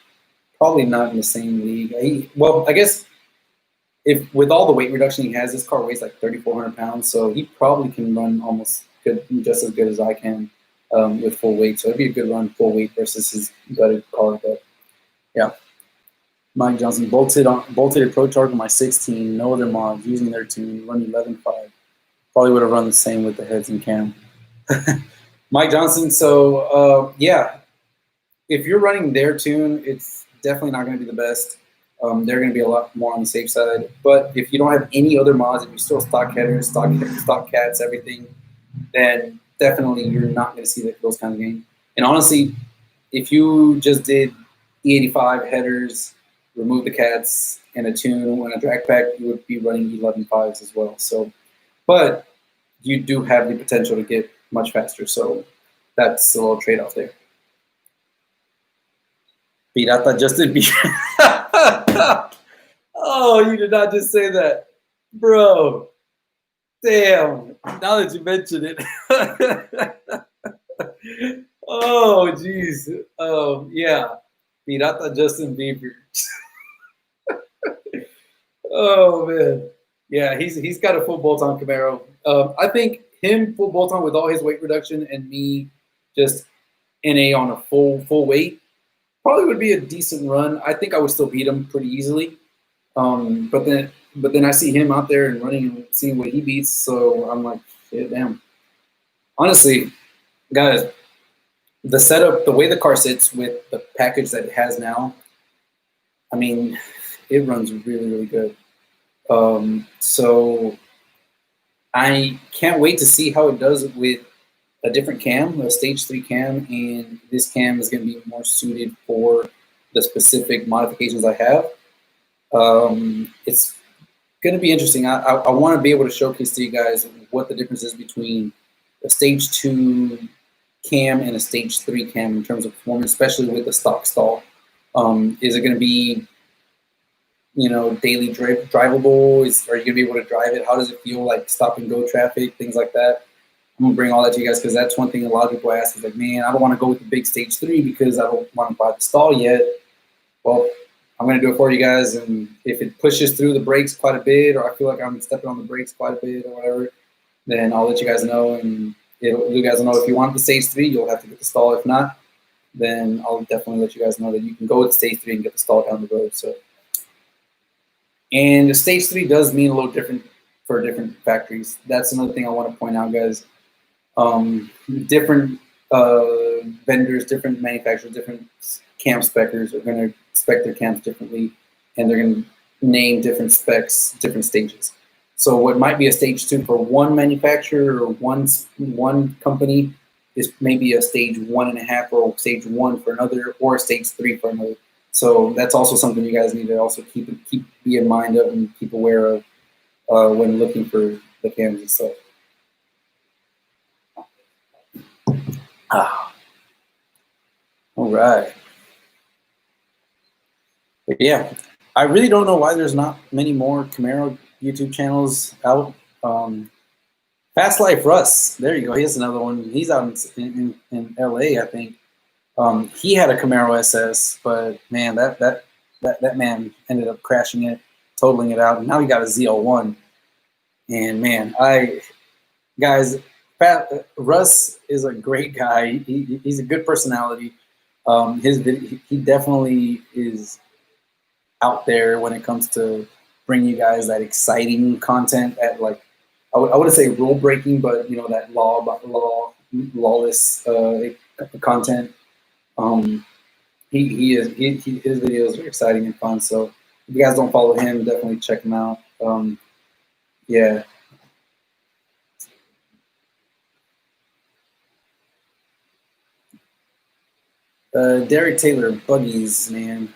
probably not in the same league. Well, I guess if with all the weight reduction he has, this car weighs like 3,400 pounds, so he probably can run almost just as good as I can with full weight. So it'd be a good run full weight versus his gutted car. But yeah, Mike Johnson bolted a Pro Charge on my 16, no other mods, using their tune, run 11.5. Probably would have run the same with the heads and cam. Mike Johnson. So yeah, if you're running their tune, it's definitely not going to be the best. They're going to be a lot more on the safe side. But if you don't have any other mods, if you still stock headers, stock cats, everything, then definitely you're not going to see those kind of games. And honestly, if you just did E85 headers, remove the cats, and a tune and a drag pack, you would be running 11.5s as well. So, but you do have the potential to get much faster. So that's a little trade-off there. Pirata Justin Bieber. Oh, you did not just say that. Bro. Damn. Now that you mentioned it. Oh, jeez. Yeah. Pirata Justin Bieber. Oh, man. Yeah, he's got a full bolt-on Camaro. I think him full bolt-on with all his weight reduction and me just NA on a full weight probably would be a decent run. I think I would still beat him pretty easily. But then I see him out there and running and seeing what he beats, so I'm like, shit, damn. Honestly, guys, the setup, the way the car sits with the package that it has now, I mean, it runs really, really good. So I can't wait to see how it does with a different cam, a stage 3 cam, and this cam is going to be more suited for the specific modifications I have. It's going to be interesting. I want to be able to showcase to you guys what the difference is between a stage 2 cam and a stage 3 cam in terms of performance, especially with the stock stall. Is it going to be, you know, daily drivable? Are you going to be able to drive it? How does it feel like stop and go traffic, things like that? I'm going to bring all that to you guys because that's one thing a lot of people ask is like, man, I don't want to go with the big stage 3 because I don't want to buy the stall yet. Well, I'm going to do it for you guys, and if it pushes through the brakes quite a bit, or I feel like I'm stepping on the brakes quite a bit or whatever, then I'll let you guys know, and you guys will know if you want the stage 3, you'll have to get the stall. If not, then I'll definitely let you guys know that you can go with stage 3 and get the stall down the road. So, and the stage 3 does mean a little different for different factories. That's another thing I want to point out, guys. Different vendors, different manufacturers, different cam speccers are going to spec their cams differently, and they're going to name different specs, different stages. So what might be a stage 2 for one manufacturer or one company is maybe a stage 1.5 or stage 1 for another, or a stage 3 for another. So that's also something you guys need to also be in mind of and keep aware of when looking for the cams and stuff. All right. But yeah, I really don't know why there's not many more Camaro YouTube channels out. Fast Life Russ, there you go. Here's another one. He's out in LA, I think. He had a Camaro SS, but man, that man ended up crashing it, totaling it out, and now he got a ZL1. And man, guys, Russ is a great guy. He's a good personality. He definitely is out there when it comes to bringing you guys that exciting content at, like, I wouldn't say rule breaking, but you know, that lawless content. His videos are exciting and fun. So if you guys don't follow him, definitely check him out. Yeah. Derek Taylor, buggies, man.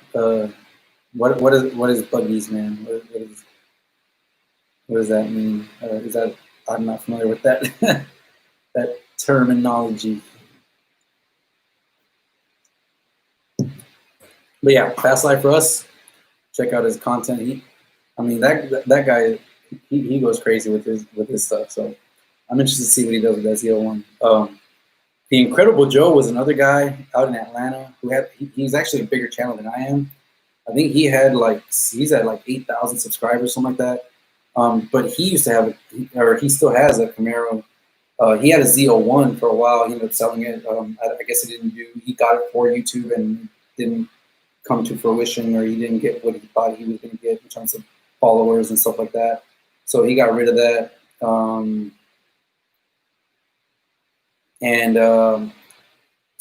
What is buggies, man? What does that mean? I'm not familiar with that that terminology. But yeah, Fast Life Russ. Check out his content. I mean that guy, he goes crazy with his stuff. So I'm interested to see what he does with that ZL1. The Incredible Joe was another guy out in Atlanta who he's actually a bigger channel than I am. I think he's at like 8,000 subscribers, something like that. But he used to have, or he still has a Camaro. He had a ZL1 for a while. He ended up selling it. I guess he got it for YouTube and didn't come to fruition, or he didn't get what he thought he was going to get in terms of followers and stuff like that. So he got rid of that.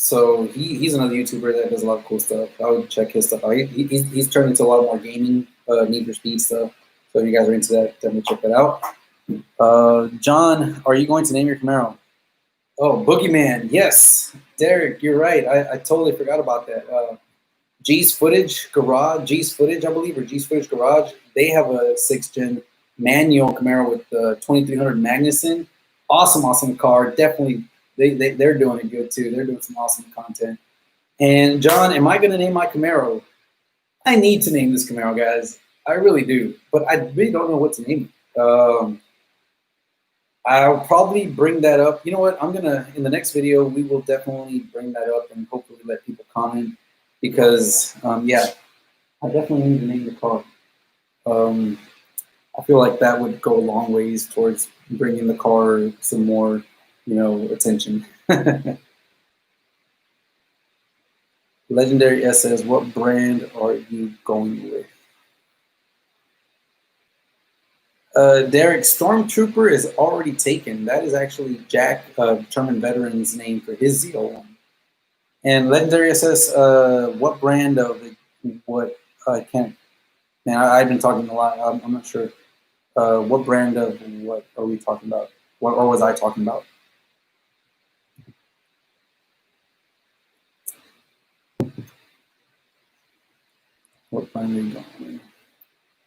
So he's another YouTuber that does a lot of cool stuff. I would check his stuff out. He's turned into a lot more gaming, Need for Speed stuff. So if you guys are into that, definitely check that out. John, are you going to name your Camaro? Oh, Boogeyman, yes. Derek, you're right. I totally forgot about that. G's Footage Garage, G's Footage, I believe, or G's Footage Garage, they have a 6th gen manual Camaro with the 2300 Magnuson. Awesome car. Definitely, they're doing it good too. They're doing some awesome content. And John, am I going to name my Camaro? I need to name this Camaro, guys. I really do, but I really don't know what to name it. I'll probably bring that up. You know what? In the next video, we will definitely bring that up and hopefully let people comment because, yeah, I definitely need to name the car. I feel like that would go a long ways towards bringing the car some more, attention. Legendary S says, what brand are you going with? Derek, Stormtrooper is already taken. That is actually Jack, German veteran's name for his ZL1. And Legendary SS, what brand of what? I can't. Man, I've been talking a lot. I'm not sure. What brand of what are we talking about? Or was I talking about? What brand are you going with?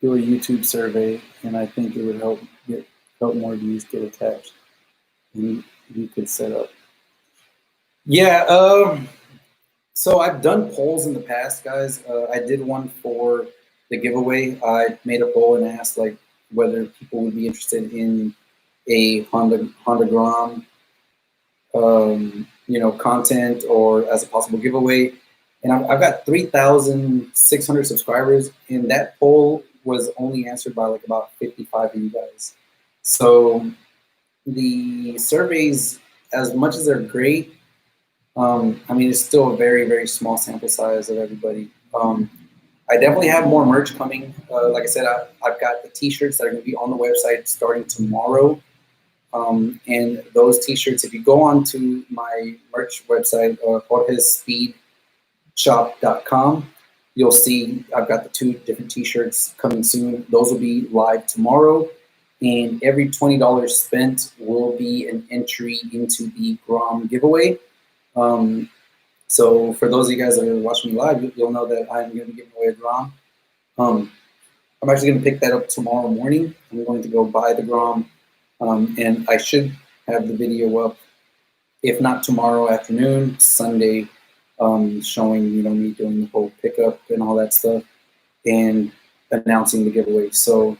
Do a YouTube survey, and I think it would help more views get attached. And you could set up. Yeah. So I've done polls in the past, guys. I did one for the giveaway. I made a poll and asked whether people would be interested in a Honda Grom, content or as a possible giveaway. And I've got 3,600 subscribers, and that poll was only answered by about 55 of you guys. So the surveys, as much as they're great, it's still a very, very small sample size of everybody. I definitely have more merch coming. Like I said, I've got the t-shirts that are going to be on the website starting tomorrow. And those t-shirts, if you go on to my merch website, portedspeedshop.com, you'll see I've got the 2 different t-shirts coming soon. Those will be live tomorrow. And every $20 spent will be an entry into the Grom giveaway. So for those of you guys that are watching me live, you'll know that I'm going to be giving away a Grom. I'm actually going to pick that up tomorrow morning. I'm going to go buy the Grom, and I should have the video up, if not tomorrow afternoon, Sunday, showing me doing the whole pickup and all that stuff, and announcing the giveaway. So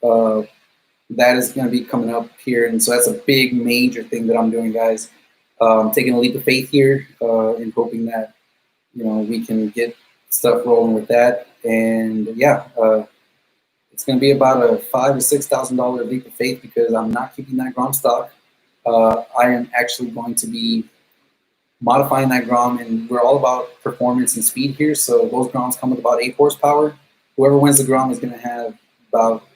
that is going to be coming up here, and so that's a big major thing that I'm doing, guys. Taking a leap of faith here and hoping that we can get stuff rolling with that. And yeah, it's going to be about a $5,000 to $6,000 leap of faith because I'm not keeping that Grom stock. I am actually going to be modifying that Grom, and we're all about performance and speed here. So those Groms come with about 8 horsepower. Whoever wins the Grom is going to have about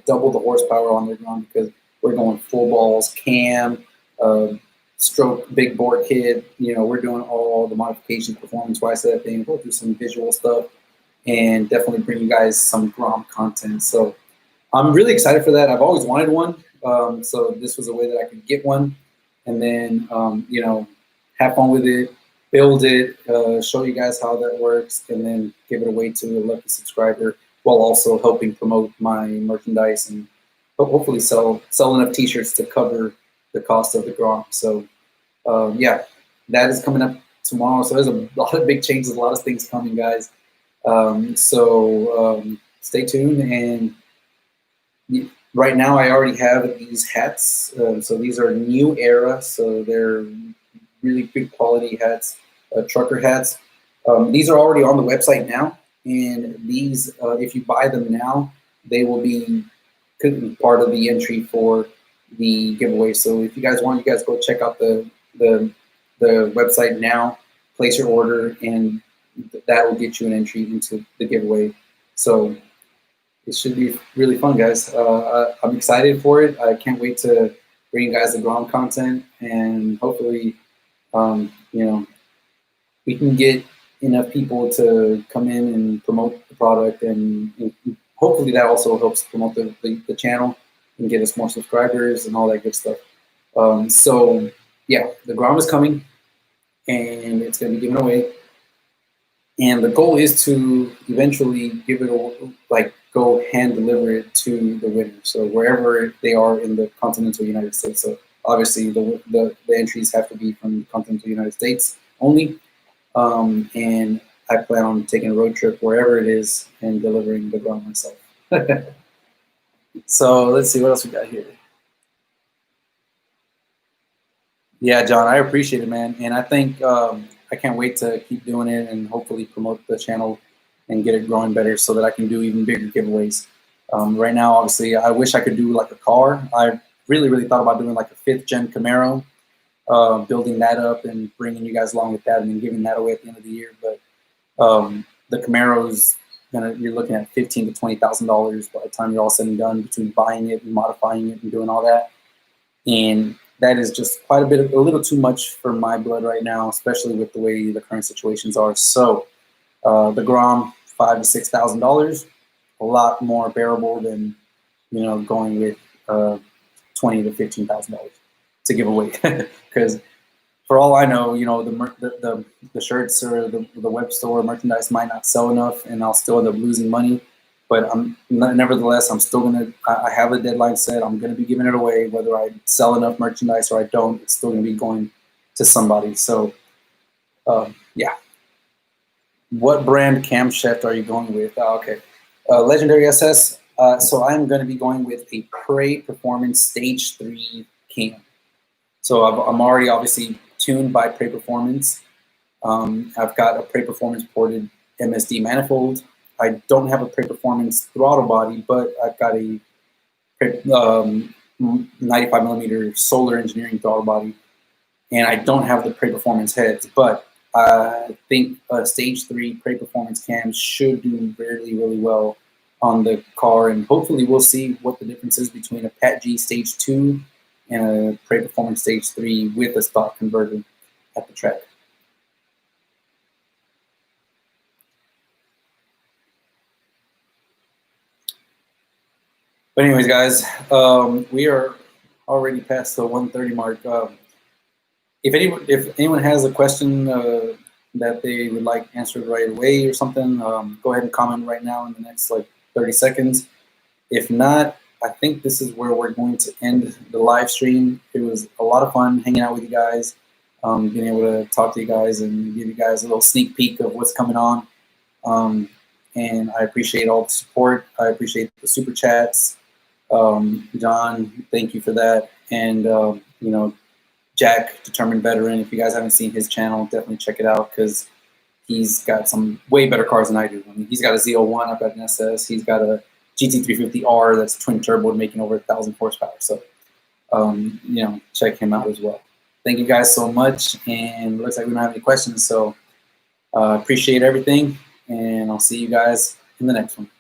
double the horsepower on their Grom because we're going full balls, cam, stroke, big bore kit. We're doing all the modifications performance-wise to that thing. We'll do some visual stuff and definitely bring you guys some Grom content. So I'm really excited for that. I've always wanted one. So this was a way that I could get one and then, have fun with it, build it, show you guys how that works, and then give it away to a lucky subscriber while also helping promote my merchandise and hopefully sell enough t-shirts to cover the cost of the Grom. So yeah, that is coming up tomorrow. So there's a lot of big changes, a lot of things coming, guys. Stay tuned. And right now I already have these hats. So these are new era. So they're really good quality hats, trucker hats. These are already on the website now. And these, if you buy them now, they will be part of the entry for the giveaway. So if you guys want, you guys go check out the website now, place your order, and that will get you an entry into the giveaway. So it should be really fun, guys. I'm excited for it. I can't wait to bring you guys the Grom content, and hopefully You know, we can get enough people to come in and promote the product, and hopefully that also helps promote the channel and get us more subscribers and all that good stuff. So yeah, the Grom is coming, and it's going to be given away. And the goal is to eventually give it go hand deliver it to the winner. So wherever they are in the continental United States. So obviously the entries have to be from the continental United States only. And I plan on taking a road trip wherever it is and delivering the Grom myself. So let's see what else we got here. Yeah, John, I appreciate it, man. And I think I can't wait to keep doing it and hopefully promote the channel and get it growing better so that I can do even bigger giveaways. Right now, obviously, I wish I could do like a car. I really thought about doing like a 5th gen Camaro, building that up and bringing you guys along with that and then giving that away at the end of the year. But the Camaro's you're looking at $15,000 to $20,000 by the time you're all said and done between buying it and modifying it and doing all that. And that is just quite a little too much for my blood right now, especially with the way the current situations are. So the Grom, $5,000 to $6,000, a lot more bearable than going with $20,000 to $15,000 to give away. Because for all I know, the shirts or the web store merchandise might not sell enough, and I'll still end up losing money. But nevertheless, I'm still I have a deadline set. I'm gonna be giving it away, whether I sell enough merchandise or I don't. It's still gonna be going to somebody. So, yeah. What brand camshaft are you going with? Okay, Legendary SS. So I'm gonna be going with a Prey Performance Stage 3 cam. So I'm already obviously tuned by Prey Performance. I've got a Prey Performance Ported MSD manifold. I don't have a Prey Performance throttle body, but I've got a 95mm solar engineering throttle body, and I don't have the Prey Performance heads. But I think a Stage 3 Prey Performance cam should do really well on the car, and hopefully we'll see what the difference is between a Pat G Stage 2 and a Prey Performance Stage 3 with a stock converter at the track. But anyways, guys, we are already past the 1:30 mark. If anyone has a question that they would like answered right away or something, go ahead and comment right now in the next 30 seconds. If not, I think this is where we're going to end the live stream. It was a lot of fun hanging out with you guys, being able to talk to you guys and give you guys a little sneak peek of what's coming on. And I appreciate all the support. I appreciate the super chats. John, thank you for that. And, Jack, Determined Veteran, if you guys haven't seen his channel, definitely check it out because he's got some way better cars than I do. I mean, he's got a ZL1, I've got an SS, he's got a GT350R that's twin turbo making over 1,000 horsepower. So, check him out as well. Thank you guys so much. And it looks like we don't have any questions. So, appreciate everything. And I'll see you guys in the next one.